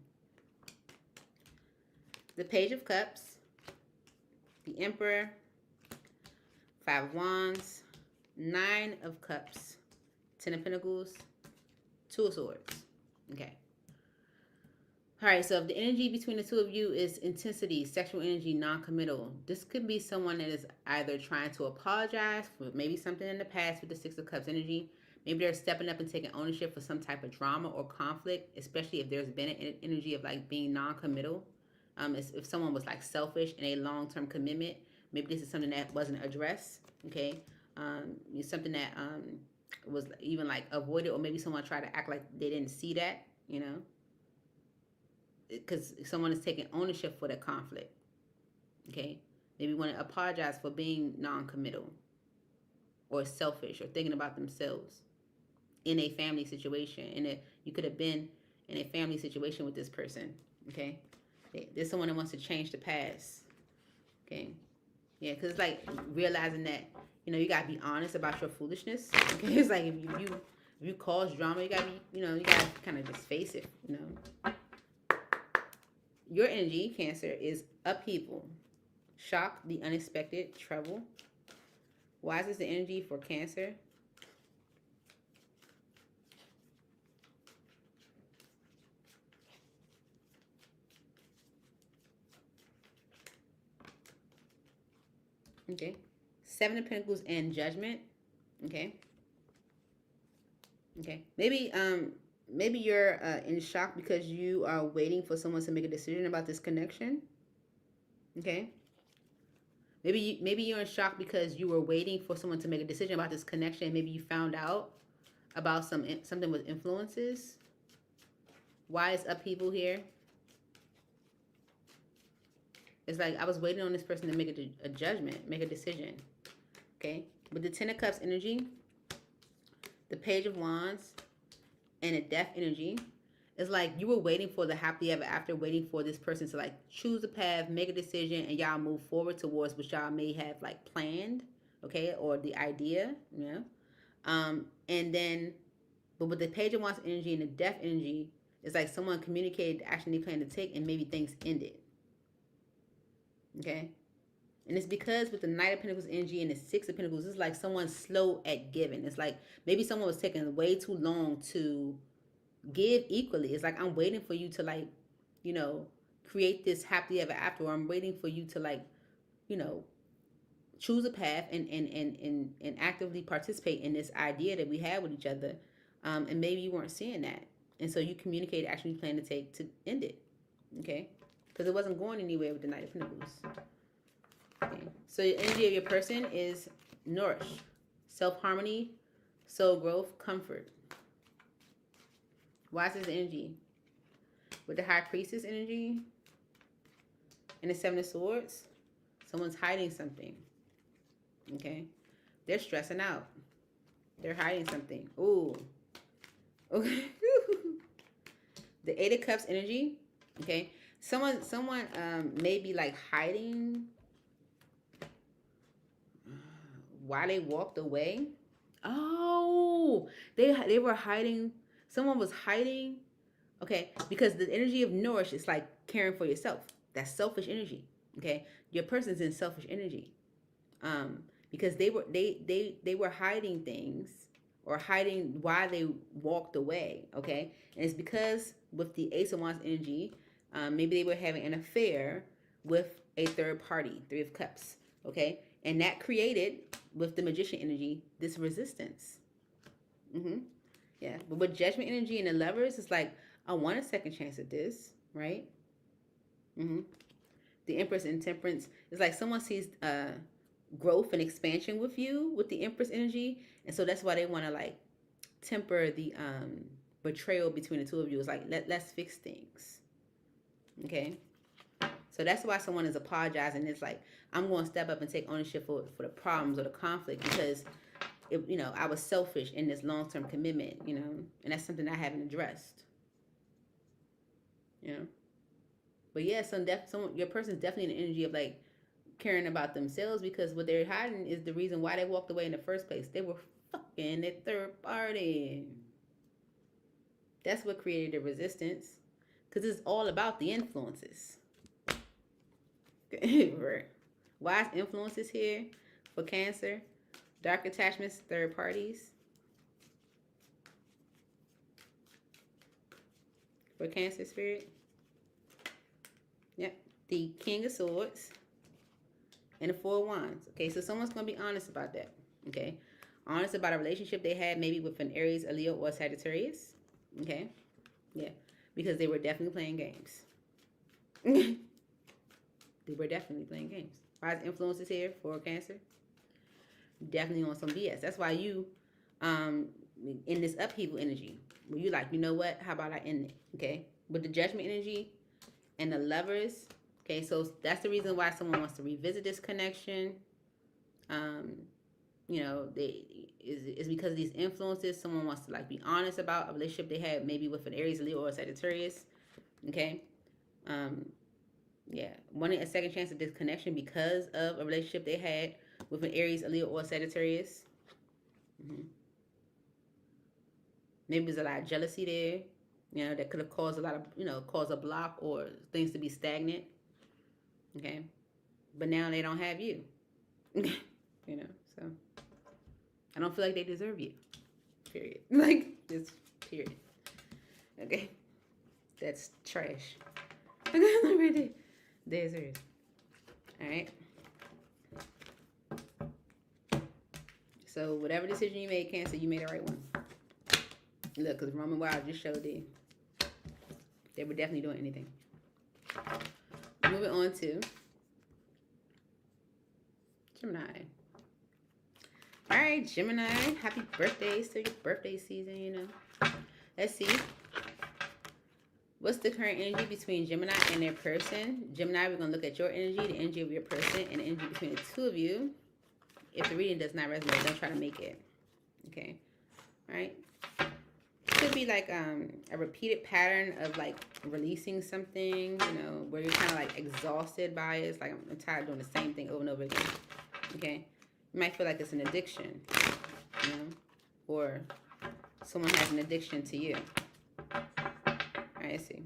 The Page of Cups. The Emperor, 5 of Wands, 9 of Cups, 10 of Pentacles, 2 of Swords. Okay. All right, so if the energy between the two of you is intensity, sexual energy, non-committal, this could be someone that is either trying to apologize for maybe something in the past with the 6 of Cups energy. Maybe they're stepping up and taking ownership for some type of drama or conflict, especially if there's been an energy of like being non-committal. If someone was like selfish in a long-term commitment, maybe this is something that wasn't addressed, okay? Something that was even like avoided, or maybe someone tried to act like they didn't see that, you know? Because someone is taking ownership for that conflict, okay? Maybe want to apologize for being non-committal or selfish or thinking about themselves in a family situation. You could have been in a family situation with this person, okay? There's someone that wants to change the past. Okay. Yeah, because it's like realizing that, you know, you got to be honest about your foolishness. Okay. It's like if you cause drama, you got to be, you know, you got to kind of just face it, you know. Your energy, Cancer, is upheaval, shock, the unexpected, trouble. Why is this the energy for Cancer? Okay. Seven of Pentacles and Judgment. Okay. Okay. Maybe you're in shock because you are waiting for someone to make a decision about this connection. Okay. Maybe you're in shock because you were waiting for someone to make a decision about this connection. Maybe you found out about something with influences. Why is upheaval here? It's like I was waiting on this person to make a judgment, make a decision. Okay. With the Ten of Cups energy, the Page of Wands, and a Death energy, it's like you were waiting for the happily ever after, waiting for this person to like choose a path, make a decision, and y'all move forward towards what y'all may have like planned, okay, or the idea, yeah. And then, but with the Page of Wands energy and the Death energy, it's like someone communicated the action they plan to take, and maybe things ended, okay. And it's because with the Knight of Pentacles energy and the Six of Pentacles, it's like someone's slow at giving. It's like maybe someone was taking way too long to give equally. It's like I'm waiting for you to like, you know, create this happily ever after, or I'm waiting for you to like, you know, choose a path and actively participate in this idea that we have with each other. And maybe you weren't seeing that. And so you communicated action you plan to take to end it. Okay? Because it wasn't going anywhere with the Knight of Pentacles. Okay. So the energy of your person is nourish, self-harmony, soul growth, comfort. Why is this energy? With the High Priestess energy and the Seven of Swords, someone's hiding something. Okay? They're stressing out. They're hiding something. Ooh. Okay. The Eight of Cups energy. Okay? Someone may be like hiding why they walked away. Oh, they were hiding. Someone was hiding. Okay, because the energy of nourish is like caring for yourself. That's selfish energy. Okay, your person's in selfish energy. Because they were hiding things or hiding why they walked away. Okay, and it's because with the Ace of Wands energy, maybe they were having an affair with a third party, Three of Cups. Okay, and that created with the Magician energy this resistance. Yeah, but with Judgment energy and the Lovers, it's like I want a second chance at this, right? The Empress and Temperance is like someone sees growth and expansion with you with the Empress energy, and so that's why they want to like temper the betrayal between the two of you. It's like let's fix things. Okay, so that's why someone is apologizing. It's like I'm going to step up and take ownership for the problems or the conflict because I was selfish in this long-term commitment, and that's something I haven't addressed. But yeah, your person's definitely in the energy of like caring about themselves because what they're hiding is the reason why they walked away in the first place. They were fucking a third party. That's what created the resistance because it's all about the influences. Wise influences here for Cancer. Dark attachments, third parties. For Cancer spirit. Yep. The King of Swords. And the Four of Wands. Okay, so someone's going to be honest about that. Okay. Honest about a relationship they had maybe with an Aries, a Leo, or a Sagittarius. Okay. Yeah. Because they were definitely playing games. They were definitely playing games. Wise influences here for Cancer. Definitely on some BS. That's why you in this upheaval energy where you like, you know what, how about I end it? Okay, with the Judgment energy and the Lovers. Okay, so that's the reason why someone wants to revisit this connection. It's because of these influences. Someone wants to like be honest about a relationship they had maybe with an Aries, Leo, or a Sagittarius. Okay. Yeah, wanting a second chance at this connection because of a relationship they had with an Aries, a Leo, or a Sagittarius. Maybe there's a lot of jealousy there, that could have caused a lot of, caused a block or things to be stagnant. Okay, but now they don't have you. So I don't feel like they deserve you. Period. Like just period. Okay, that's trash. Right there. There's hers. All right. So whatever decision you made, Cancer, you made the right one. Look, because Roman Wild just showed they were definitely doing anything. Moving on to Gemini. All right, Gemini, happy birthday. Still your birthday season, you know. Let's see. What's the current energy between Gemini and their person? Gemini, we're going to look at your energy, the energy of your person, and the energy between the two of you. If the reading does not resonate, don't try to make it. Okay. All right. Could be like a repeated pattern of like releasing something, you know, where you're kind of like exhausted by it. It's like, I'm tired of doing the same thing over and over again. Okay. You might feel like it's an addiction, you know, or someone has an addiction to you. All right, let's see.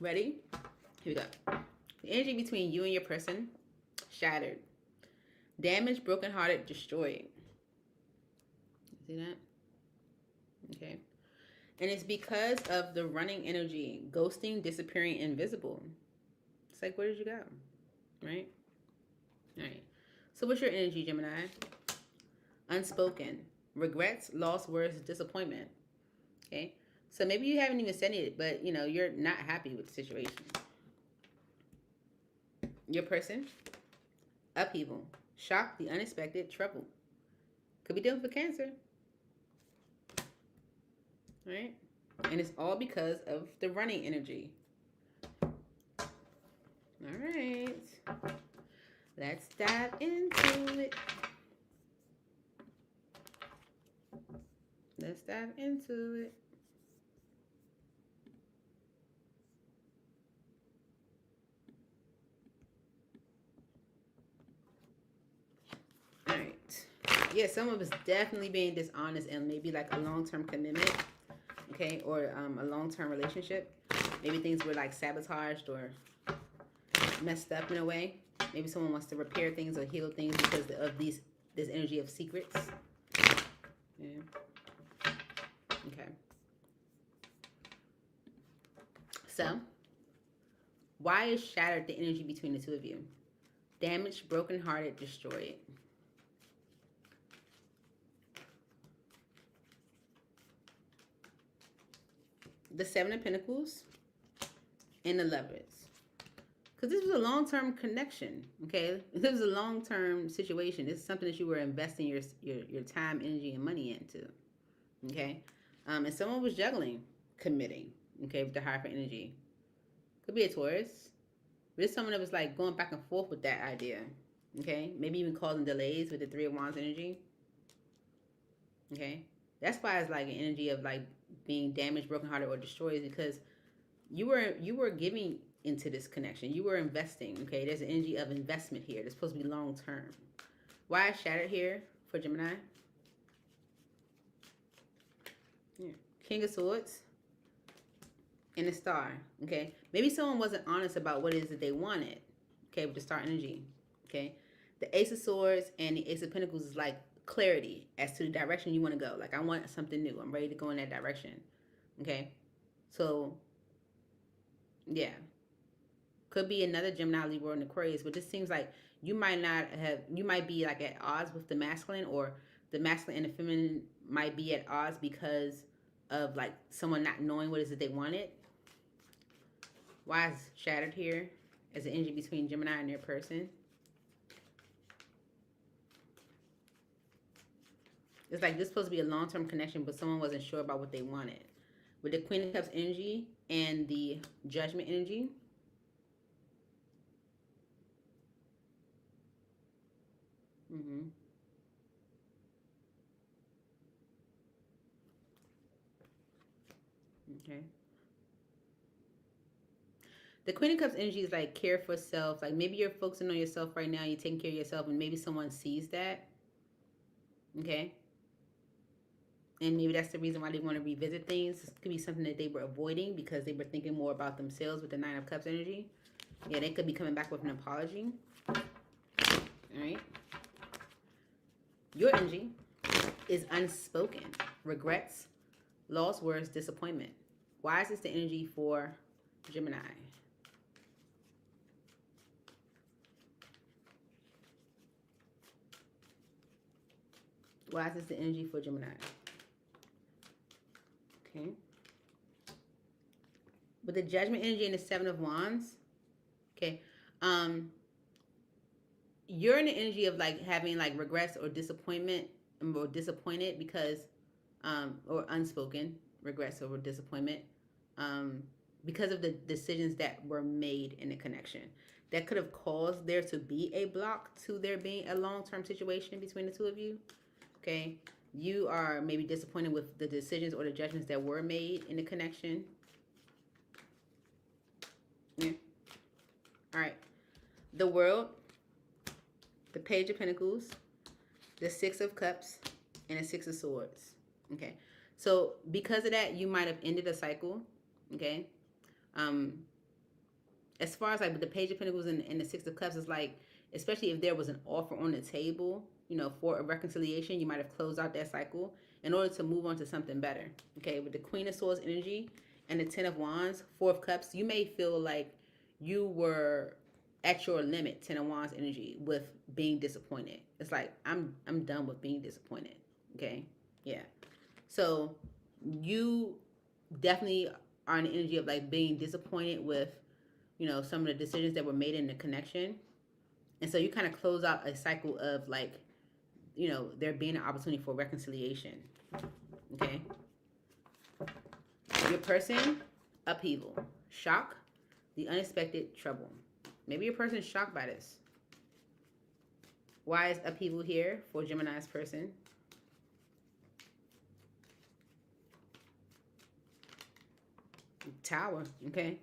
Ready? Here we go. The energy between you and your person, shattered. Damaged, brokenhearted, destroyed. See that? Okay. And it's because of the running energy, ghosting, disappearing, invisible. It's like, where did you go? Right? All right. So what's your energy, Gemini? Unspoken. Regrets, lost words, disappointment. Okay. So maybe you haven't even said it, but, you know, you're not happy with the situation. Your person, upheaval. Shock, the unexpected, trouble. Could be dealing with Cancer. Right? And it's all because of the running energy. All right. Let's dive into it. Let's dive into it. All right. Yeah, some of us definitely being dishonest and maybe like a long-term commitment. Okay, or a long-term relationship. Maybe things were like sabotaged or messed up in a way. Maybe someone wants to repair things or heal things because of this energy of secrets. Yeah. Okay. So, why is shattered the energy between the two of you? Damaged, brokenhearted, destroyed. The Seven of Pentacles and the Lovers. Because this was a long-term connection, okay? This was a long-term situation. This is something that you were investing your time, energy, and money into, okay? And someone was juggling, committing, okay, with the Hierophant energy. Could be a Taurus. But it's someone that was like going back and forth with that idea, okay? Maybe even causing delays with the Three of Wands energy, okay? That's why it's like an energy of like being damaged, brokenhearted, or destroyed, because you were giving into this connection. You were investing, okay? There's an energy of investment here. It's supposed to be long term. Why is shattered here for Gemini? Yeah. King of Swords and the Star, okay? Maybe someone wasn't honest about what it is that they wanted, okay, with the Star energy, okay? The Ace of Swords and the Ace of Pentacles is like clarity as to the direction you want to go. Like, I want something new. I'm ready to go in that direction, okay? So, yeah. Could be another Gemini, Libra, and Aquarius, but this seems like you might be like at odds with the masculine, or the masculine and the feminine might be at odds because of like someone not knowing what it is that they wanted. Why is shattered here as an energy between Gemini and their person? It's like this is supposed to be a long-term connection, but someone wasn't sure about what they wanted. With the Queen of Cups energy and the Judgment energy, okay. The Queen of Cups energy is like care for self. Like maybe you're focusing on yourself right now. You're taking care of yourself, and maybe someone sees that. Okay. And maybe that's the reason why they want to revisit things. This could be something that they were avoiding because they were thinking more about themselves with the Nine of Cups energy. Yeah, they could be coming back with an apology. All right. Your energy, is unspoken. Regrets, lost words, disappointment. Why is this the energy for Gemini? Why is this the energy for Gemini? Okay. With the Judgment energy and the Seven of Wands, okay, you're in the energy of like having like regrets or disappointment or disappointed because, or unspoken regrets or disappointment, because of the decisions that were made in the connection. That could have caused there to be a block to there being a long-term situation between the two of you. Okay, you are maybe disappointed with the decisions or the judgments that were made in the connection. Yeah. All right. The World, the Page of Pentacles, the Six of Cups, and the Six of Swords. Okay. So because of that, you might have ended a cycle. Okay. As far as like with the Page of Pentacles and the Six of Cups, it's like, especially if there was an offer on the table, you know, for a reconciliation, you might have closed out that cycle in order to move on to something better. Okay, with the Queen of Swords energy and the Ten of Wands, Four of Cups, you may feel like you were at your limit, Ten of Wands energy, with being disappointed. It's like, I'm done with being disappointed. Okay, yeah. So you definitely are in the energy of like being disappointed with, you know, some of the decisions that were made in the connection. And so you kind of close out a cycle of like, you know, there being an opportunity for reconciliation. Okay. Your person, upheaval, shock, the unexpected trouble. Maybe your person is shocked by this. Why is upheaval here for Gemini's person? Tower, okay.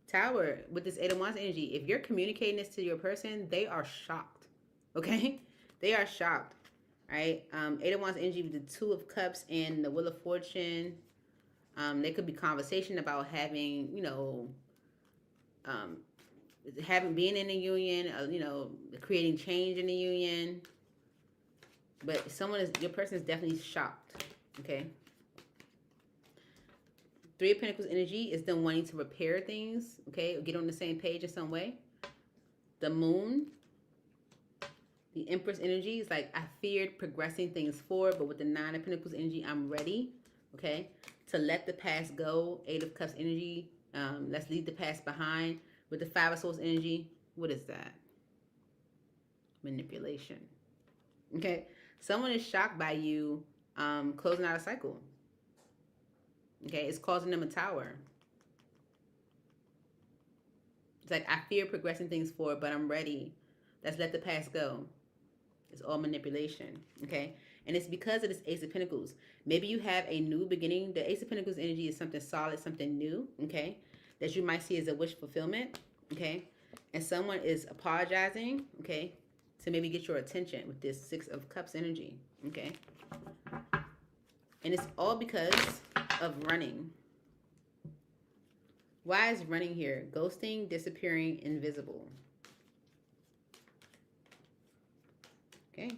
Tower, with this Eight of Wands energy, if you're communicating this to your person, they are shocked, okay? They are shocked, right? Eight of Wands energy with the Two of Cups and the Wheel of Fortune. There could be conversation about having, you know, being in a union, you know, creating change in the union. But your person is definitely shocked, okay? Three of Pentacles energy is them wanting to repair things, okay, or get on the same page in some way. The Moon, the Empress energy is like, I feared progressing things forward, but with the Nine of Pentacles energy, I'm ready, okay, to let the past go. Eight of Cups energy, let's leave the past behind. With the Five of Swords energy, what is that? Manipulation, okay? Someone is shocked by you closing out a cycle. Okay, it's causing them a tower. It's like, I fear progressing things forward, but I'm ready. Let's let the past go. It's all manipulation, okay? And it's because of this Ace of Pentacles. Maybe you have a new beginning. The Ace of Pentacles energy is something solid, something new, okay? That you might see as a wish fulfillment, okay? And someone is apologizing, okay, to maybe get your attention with this Six of Cups energy, okay? And it's all because of running. Why is running here? Ghosting, disappearing, invisible. Okay.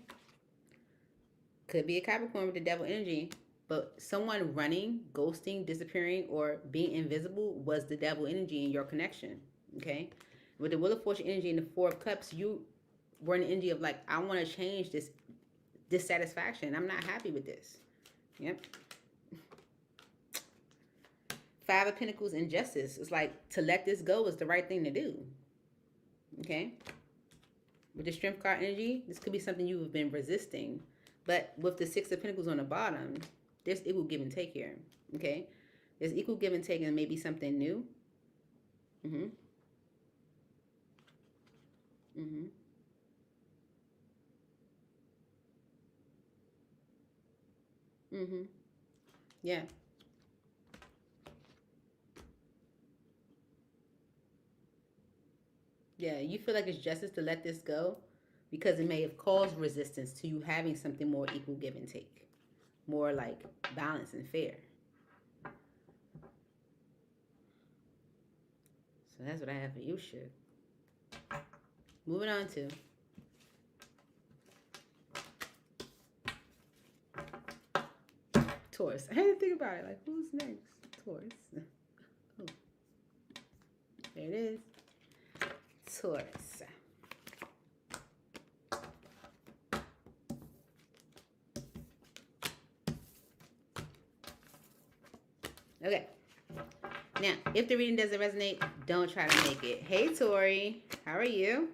Could be a Capricorn with the Devil energy, but someone running, ghosting, disappearing, or being invisible was the Devil energy in your connection. Okay. With the Wheel of Fortune energy and the Four of Cups, you were in the energy of like, I want to change this dissatisfaction. I'm not happy with this. Yep. Five of Pentacles and Justice. It's like, to let this go is the right thing to do. Okay. With the Strength card energy, this could be something you have been resisting. But with the Six of Pentacles on the bottom, there's equal give and take here. Okay. There's equal give and take and maybe something new. Mm-hmm. Mm-hmm. Mm-hmm. Yeah. Yeah, you feel like it's justice to let this go because it may have caused resistance to you having something more equal give and take. More like balanced and fair. So that's what I have for you, shit. Moving on to Taurus. I had to think about it. Like, who's next? Taurus. Oh, there it is. Taurus. Okay. Now, if the reading doesn't resonate, don't try to make it. Hey, Tori. How are you?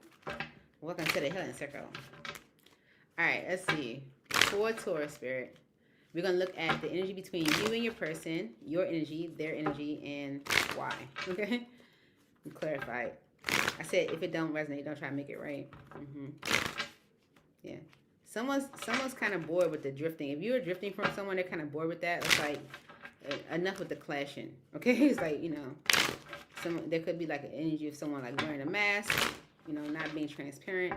Welcome to the Healing Circle. All right, let's see. For Taurus spirit, we're going to look at the energy between you and your person, your energy, their energy, and why. Okay? And clarify it. I said if it don't resonate, don't try to make it right. Yeah. Someone's kind of bored with the drifting. If you're drifting from someone, they're kind of bored with that. It's like, enough with the clashing. Okay? It's like, you know, there could be like an energy of someone like wearing a mask, you know, not being transparent.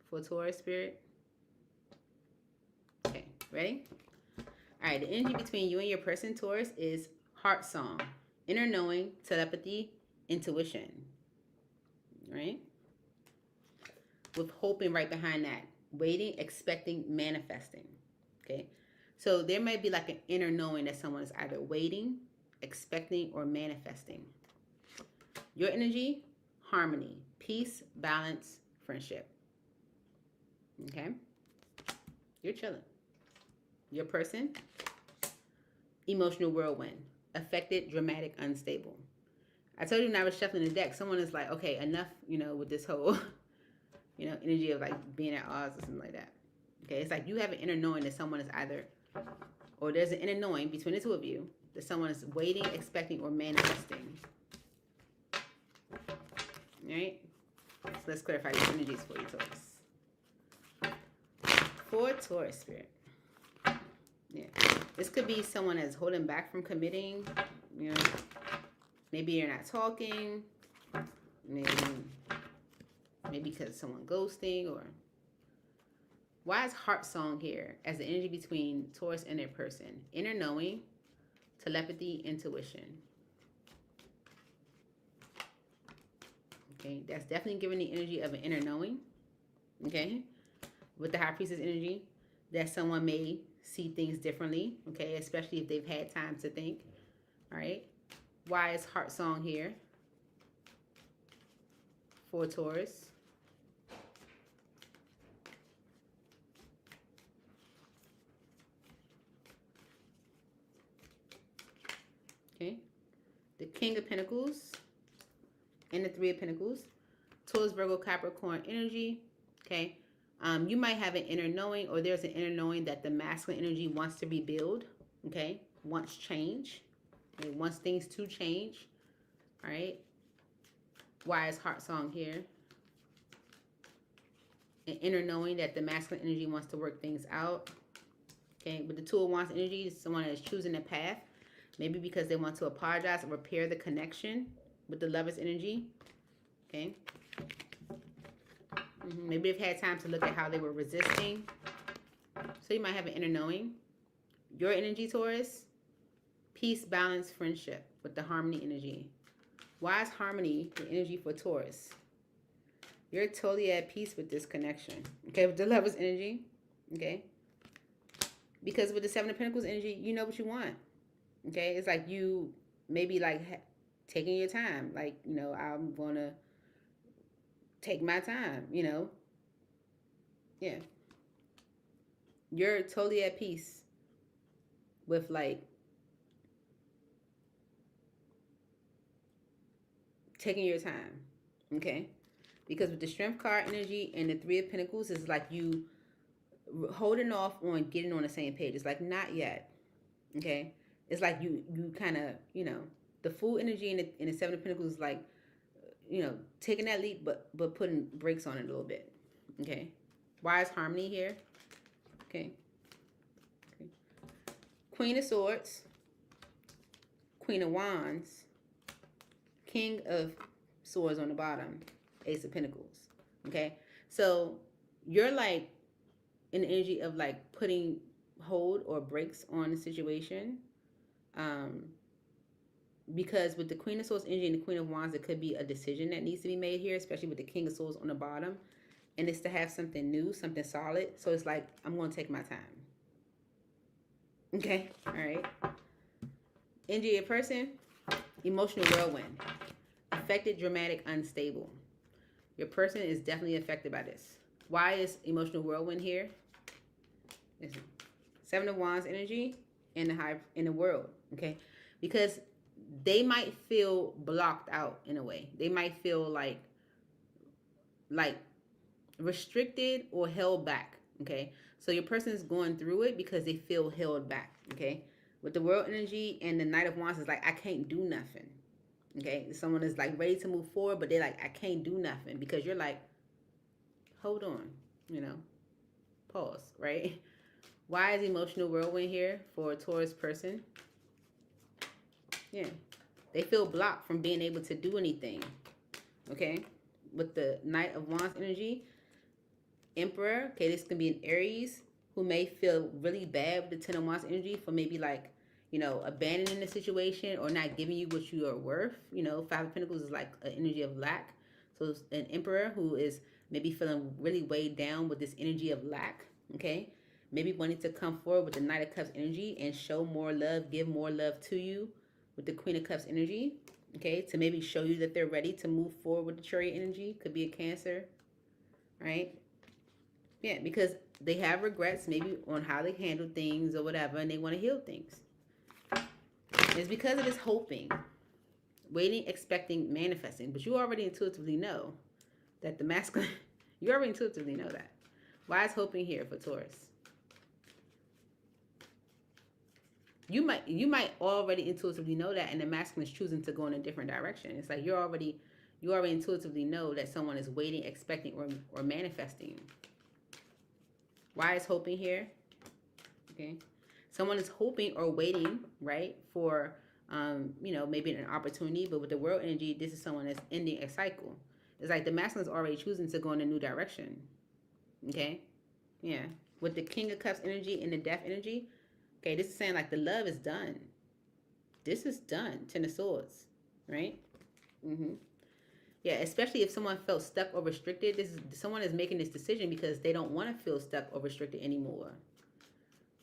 For Taurus spirit. Okay, ready? All right, the energy between you and your person, Taurus, is heart song, inner knowing, telepathy, intuition. Right? With hoping right behind that. Waiting, expecting, manifesting. Okay? So there might be like an inner knowing that someone is either waiting, expecting, or manifesting. Your energy, harmony, peace, balance, friendship. Okay? You're chilling. Your person, emotional whirlwind, affected, dramatic, unstable. I told you when I was shuffling the deck, someone is like, okay, enough, you know, with this whole, you know, energy of like being at odds or something like that. Okay? It's like you have an inner knowing that someone is either, or there's an inner knowing between the two of you that someone is waiting, expecting, or manifesting. All right? So let's clarify these energies for you, Taurus. For Taurus spirit. Yeah. This could be someone that's holding back from committing. You know, maybe you're not talking. Maybe because someone ghosting, or why is heart song here as the energy between Taurus and their person? Inner knowing, telepathy, intuition. Okay, that's definitely giving the energy of an inner knowing. Okay, with the High Priestess energy, that someone may see things differently. Okay, especially if they've had time to think. All right, why is heart song here for Taurus? Okay, the King of Pentacles and the Three of Pentacles. Taurus, Virgo, Capricorn energy. Okay, you might have an inner knowing, or there's an inner knowing that the masculine energy wants to rebuild. Okay, wants change. It wants things to change. All right. Why is heart song here? An inner knowing that the masculine energy wants to work things out. Okay, with the Two of Wands energy, someone that is choosing a path. Maybe because they want to apologize or repair the connection with the Lover's energy. Okay. Maybe they've had time to look at how they were resisting. So you might have an inner knowing. Your energy, Taurus. Peace, balance, friendship with the harmony energy. Why is harmony the energy for Taurus? You're totally at peace with this connection. Okay, with the Lover's energy. Okay. Because with the Seven of Pentacles energy, you know what you want. Okay, it's like you maybe like taking your time. Like, you know, I'm going to take my time, you know. Yeah. You're totally at peace with like taking your time. Okay. Because with the Strength card energy and the Three of Pentacles, it's like you holding off on getting on the same page. It's like not yet. Okay. It's like you kind of, you know, the Fool energy in the Seven of Pentacles is like, you know, taking that leap, but putting brakes on it a little bit. Okay. Why is harmony here? Okay. Okay. Queen of Swords, Queen of Wands, King of Swords on the bottom, Ace of Pentacles. Okay. So you're like in the energy of like putting hold or brakes on the situation. because with the Queen of Swords energy and the Queen of Wands, it could be a decision that needs to be made here, especially with the King of Swords on the bottom. And it's to have something new, something solid. So it's like, I'm going to take my time. Okay? All right. Energy of your person, emotional whirlwind. Affected, dramatic, unstable. Your person is definitely affected by this. Why is emotional whirlwind here? Listen. Seven of Wands energy in the world. Okay? Because they might feel blocked out in a way. They might feel like restricted or held back. Okay, so your person is going through it because they feel held back. Okay, with the world energy and the Knight of Wands is like, I can't do nothing. Okay, someone is like ready to move forward, but they're like, I can't do nothing, because you're like, hold on, you know, pause, right? Why is emotional whirlwind here for a Taurus person? Yeah, they feel blocked from being able to do anything. Okay, with the Knight of Wands energy, Emperor, okay, this can be an Aries who may feel really bad with the Ten of Wands energy for maybe like, you know, abandoning the situation or not giving you what you are worth. You know, Five of Pentacles is like an energy of lack. So it's an Emperor who is maybe feeling really weighed down with this energy of lack, okay? Maybe wanting to come forward with the Knight of Cups energy and show more love, give more love to you with the Queen of Cups energy, okay? To maybe show you that they're ready to move forward with the Chariot energy. Could be a Cancer, right? Yeah, because they have regrets maybe on how they handle things or whatever, and they want to heal things. It's because of this hoping, waiting, expecting, manifesting. But you already intuitively know that the masculine, you already intuitively know that. Why is hoping here for Taurus? You might already intuitively know that, and the masculine is choosing to go in a different direction. It's like you already intuitively know that someone is waiting, expecting, or manifesting. Why is hoping here? Okay. Someone is hoping or waiting, right, for, you know, maybe an opportunity. But with the world energy, this is someone that's ending a cycle. It's like the masculine is already choosing to go in a new direction. Okay. Yeah. With the King of Cups energy and the Death energy, okay, this is saying like the love is done. This is done. Ten of Swords, right? Yeah, especially if someone felt stuck or restricted. Someone is making this decision because they don't want to feel stuck or restricted anymore.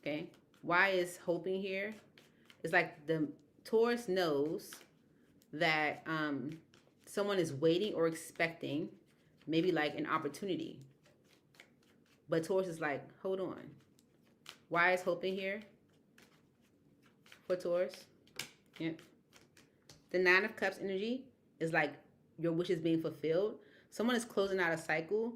Okay, why is hoping here? It's like the Taurus knows that someone is waiting or expecting maybe like an opportunity. But Taurus is like, hold on. Why is hoping here for Taurus? Yep. The Nine of Cups energy is like your wish is being fulfilled. Someone is closing out a cycle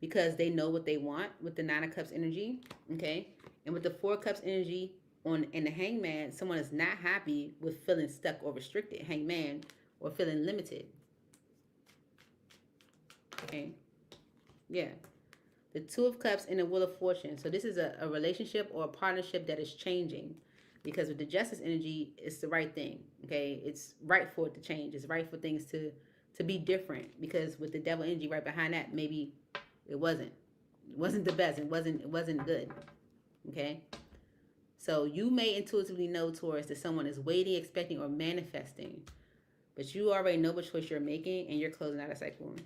because they know what they want with the Nine of Cups energy, okay? And with the Four of Cups energy in the Hangman, someone is not happy with feeling stuck or restricted, Hangman, or feeling limited. Okay? Yeah. The Two of Cups and the Wheel of Fortune. So this is a relationship or a partnership that is changing. Because with the Justice energy, it's the right thing. Okay? It's right for it to change. It's right for things to be different. Because with the Devil energy right behind that, maybe it wasn't. It wasn't the best. It wasn't good. Okay? So you may intuitively know, Taurus, that someone is waiting, expecting, or manifesting. But you already know what choice you're making, and you're closing out a cycle.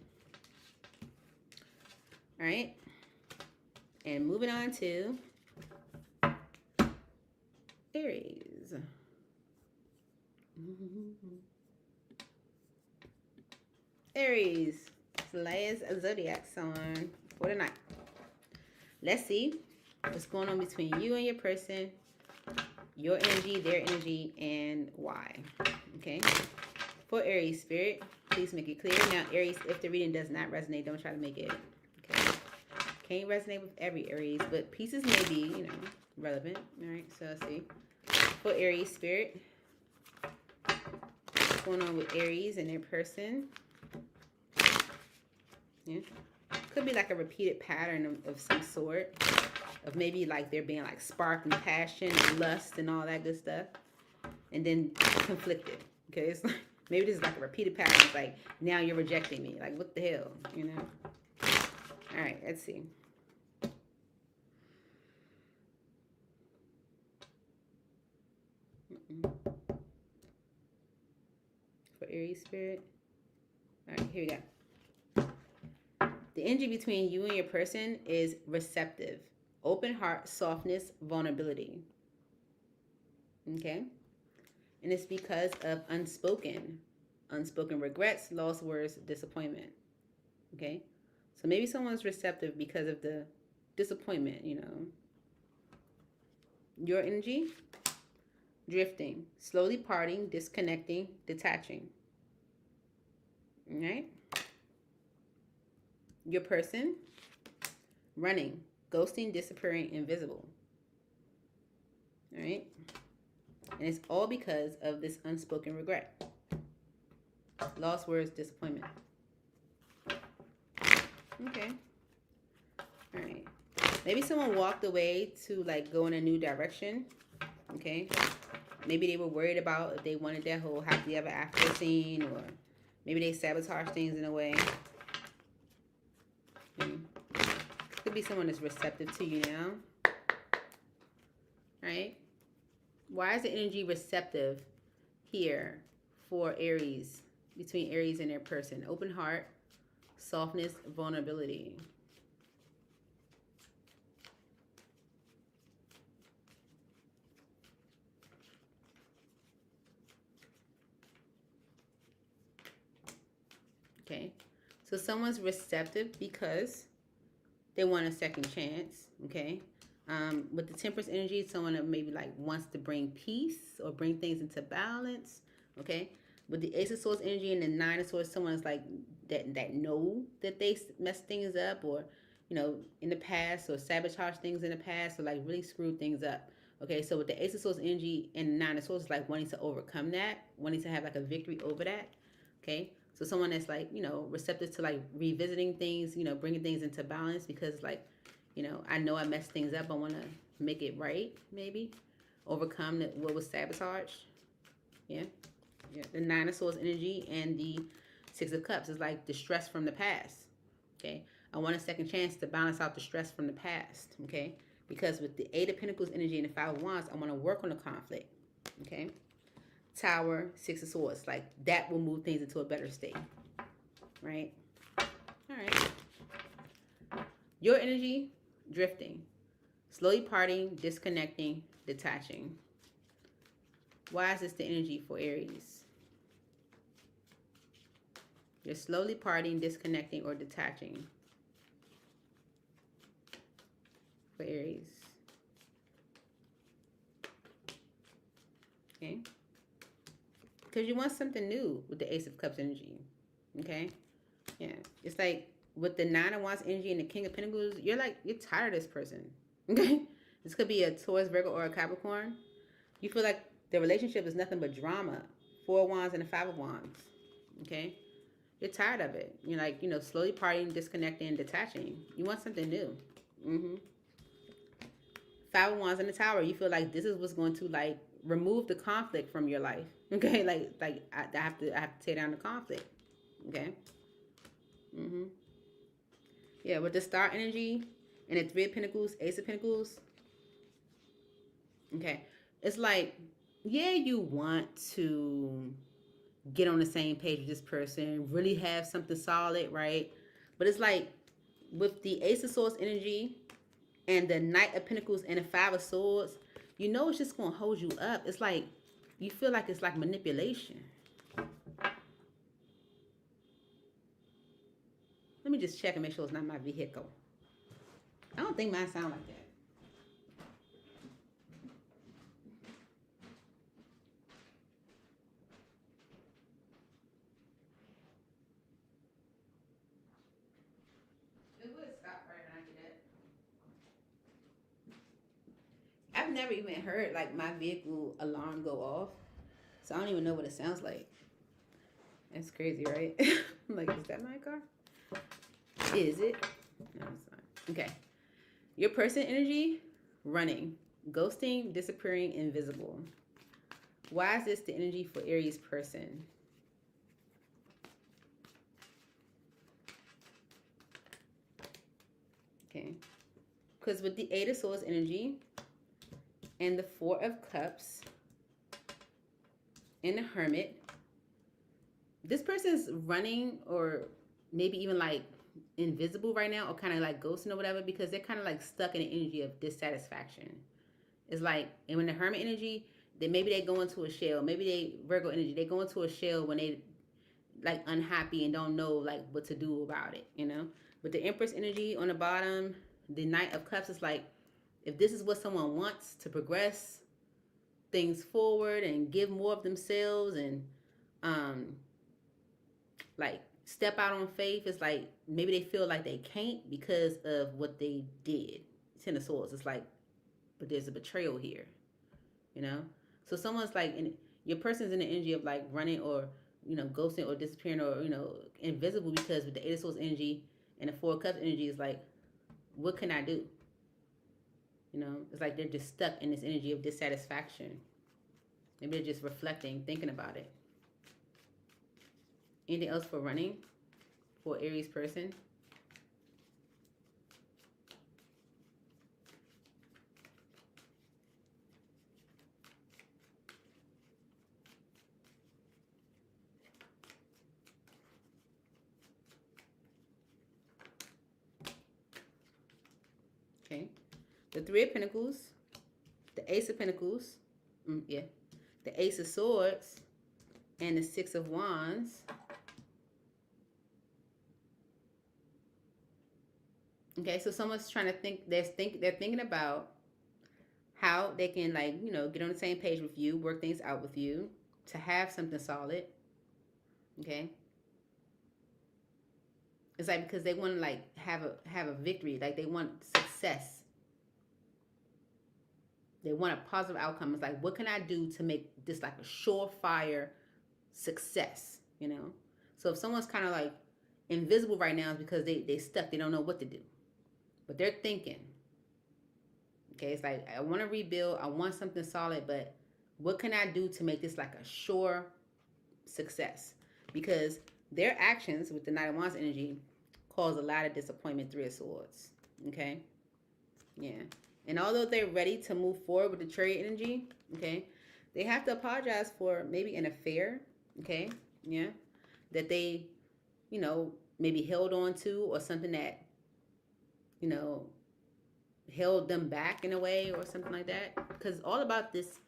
All right? And moving on to Aries. Aries, last zodiac sign for the night. Let's see what's going on between you and your person, your energy, their energy, and why. Okay? For Aries spirit, please make it clear. Now, Aries, if the reading does not resonate, don't try to make it. Okay? Can't resonate with every Aries, but pieces may be, you know, relevant. All right, so let's see. For Aries spirit, what's going on with Aries and their person? Yeah. Could be like a repeated pattern of some sort. Of maybe like there being like spark and passion and lust and all that good stuff. And then conflicted. Okay, it's like, maybe this is like a repeated pattern. It's like, now you're rejecting me. Like, what the hell, you know? All right, let's see. Aries spirit. All right, here we go. The energy between you and your person is receptive, open heart, softness, vulnerability. Okay? And it's because of unspoken regrets, lost words, disappointment. Okay? So maybe someone's receptive because of the disappointment, you know. Your energy, drifting, slowly parting, disconnecting, detaching. All right? Your person, running, ghosting, disappearing, invisible. All right? And it's all because of this unspoken regret. Lost words, disappointment. Okay. All right. Maybe someone walked away to like go in a new direction. Okay. Maybe they were worried about if they wanted that whole happily ever after scene, or maybe they sabotage things in a way. Could be someone that's receptive to you now. Right? Why is the energy receptive here for Aries, between Aries and their person? Open heart, softness, vulnerability. Okay, so someone's receptive because they want a second chance. Okay, with the Temperance energy, someone that maybe like wants to bring peace or bring things into balance. Okay, with the Ace of Swords energy and the Nine of Swords, someone's like that know that they messed things up, or you know, in the past, or sabotage things in the past, or like really screw things up. Okay, so with the Ace of Swords energy and the Nine of Swords, it's like wanting to overcome that, wanting to have like a victory over that. Okay, so someone that's like, you know, receptive to like revisiting things, you know, bringing things into balance, because like, you know I messed things up. I want to make it right, maybe overcome what was sabotaged. Yeah. The Nine of Swords energy and the Six of Cups is like the stress from the past. Okay, I want a second chance to balance out the stress from the past. Okay, because with the Eight of Pentacles energy and the Five of Wands, I want to work on the conflict. Okay, Tower, Six of Swords, like that will move things into a better state. Right? All right. Your energy, drifting, slowly parting, disconnecting, detaching. Why is this the energy for Aries? You're slowly parting, disconnecting, or detaching for Aries. Okay? Because you want something new with the Ace of Cups energy. Okay? Yeah. It's like with the Nine of Wands energy and the King of Pentacles, you're tired of this person. Okay? This could be a Taurus, Virgo, or a Capricorn. You feel like the relationship is nothing but drama. Four of Wands and the Five of Wands. Okay? You're tired of it. You're like, you know, slowly parting, disconnecting, detaching. You want something new. Five of Wands in the Tower. You feel like this is what's going to like remove the conflict from your life. Okay, I have to tear down the conflict. Okay. Yeah, with the Star energy and the Three of Pentacles, Ace of Pentacles. Okay, it's like, yeah, you want to get on the same page with this person, really have something solid, right? But it's like with the Ace of Swords energy and the Knight of Pentacles and the Five of Swords, you know it's just going to hold you up. It's like, you feel like it's like manipulation. Let me just check and make sure it's not my vehicle. I don't think mine sound like that. I've never even heard like my vehicle alarm go off, so I don't even know what it sounds like. That's crazy, right? I'm like, is that my car? Is it? No, it's not. Okay. Your person energy, running, ghosting, disappearing, invisible. Why is this the energy for Aries person? Okay. Because with the Eight of Swords energy and the Four of Cups and the Hermit, this person's running, or maybe even like invisible right now, or kind of like ghosting or whatever, because they're kind of like stuck in an energy of dissatisfaction. It's like, and when the Hermit energy, then maybe they go into a shell. Maybe they, Virgo energy, they go into a shell when they like unhappy and don't know like what to do about it, you know. With the Empress energy on the bottom, the Knight of Cups is like, if this is what someone wants to progress things forward and give more of themselves and um like step out on faith, it's like maybe they feel like they can't because of what they did. Ten of Swords, it's like, but there's a betrayal here, you know. So someone's like, in your person's in the energy of like running, or you know, ghosting or disappearing, or you know, invisible, because with the Eight of Swords energy and the Four of Cups energy is like, what can I do? You know, it's like they're just stuck in this energy of dissatisfaction. Maybe they're just reflecting, thinking about it. Anything else for running for Aries person? Okay. The Three of Pentacles, the Ace of Pentacles, yeah, the Ace of Swords, and the Six of Wands. Okay, so someone's trying to think, they're thinking about how they can, like, you know, get on the same page with you, work things out with you to have something solid. Okay. It's like because they want to like have a victory, like they want success. They want a positive outcome. It's like, what can I do to make this like a surefire success, you know? So if someone's kind of like invisible right now, it's because they stuck. They don't know what to do. But they're thinking. Okay, it's like, I want to rebuild. I want something solid, but what can I do to make this like a sure success? Because their actions with the Knight of Wands energy cause a lot of disappointment. Three of Swords. Okay? Yeah. And although they're ready to move forward with the Chariot energy, okay, they have to apologize for maybe an affair, okay, yeah, that they, you know, maybe held on to, or something that, you know, held them back in a way, or something like that. Because it's all about this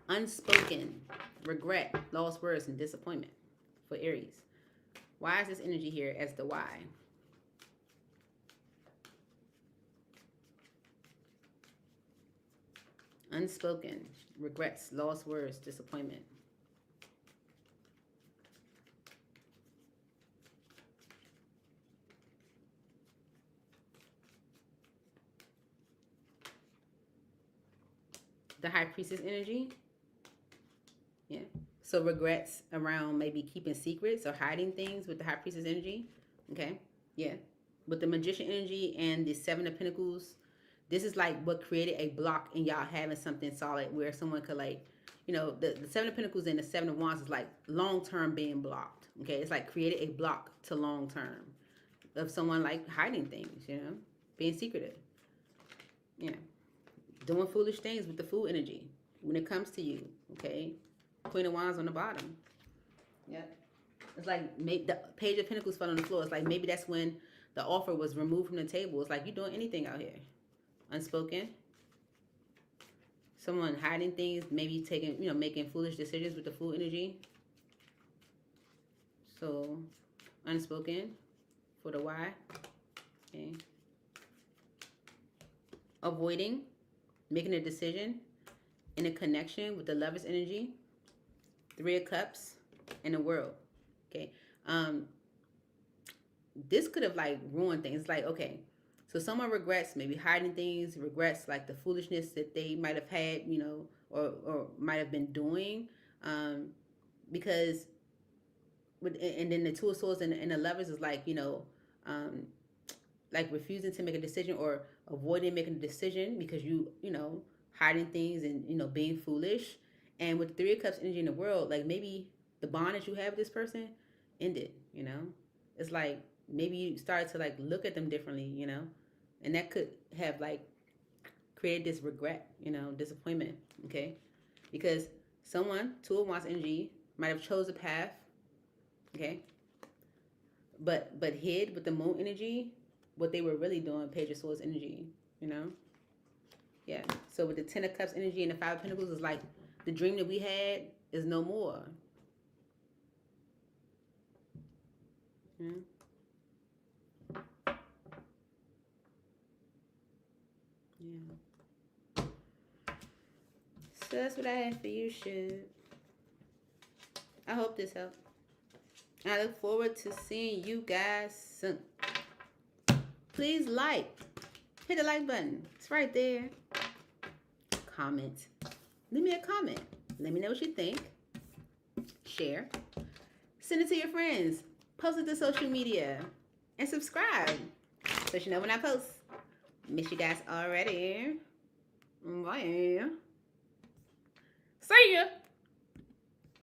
unspoken regret, lost words, and disappointment for Aries. Why is this energy here as the why? Unspoken regrets, lost words, disappointment. The High Priestess energy. Yeah. So regrets around maybe keeping secrets or hiding things with the High Priestess energy. Okay. Yeah. With the Magician energy and the Seven of Pentacles, this is like what created a block in y'all having something solid, where someone could, like, you know, the Seven of Pentacles and the Seven of Wands is like long-term being blocked. Okay. It's like created a block to long-term of someone like hiding things, you know, being secretive. Yeah. Doing foolish things with the Fool energy when it comes to you. Okay. Queen of Wands on the bottom. Yep. It's like maybe the Page of Pentacles fell on the floor. It's like maybe that's when the offer was removed from the table. It's like, you doing anything out here? Unspoken. Someone hiding things, maybe taking, you know, making foolish decisions with the Fool energy. So, unspoken for the why. Okay. Avoiding making a decision in a connection with the Lover's energy. Three of Cups and the World. Okay. This could have like ruined things. It's like, okay, so someone regrets maybe hiding things, regrets like the foolishness that they might have had, you know, or might have been doing, because with, and then the Two of Swords and the Lovers is like, you know, like refusing to make a decision, or avoiding making a decision because you know, hiding things and, you know, being foolish. And with the Three of Cups energy in the World, like maybe the bond that you have with this person ended, you know? It's like maybe you started to like look at them differently, you know? And that could have like created this regret, you know, disappointment, okay? Because someone, Two of Wands energy, might have chose a path Okay. But hid with the moon energy, what they were really doing, Page of Swords energy, you know? Yeah. So with the Ten of Cups energy and the Five of Pentacles, it's like the dream that we had is no more. Hmm? Yeah. So that's what I have for you, shit. I hope this helped. I look forward to seeing you guys soon. Please hit the like button. It's right there. Comment. Leave me a comment. Let me know what you think. Share. Send it to your friends. Post it to social media. And subscribe so you know when I post. Miss you guys already. Bye. See ya.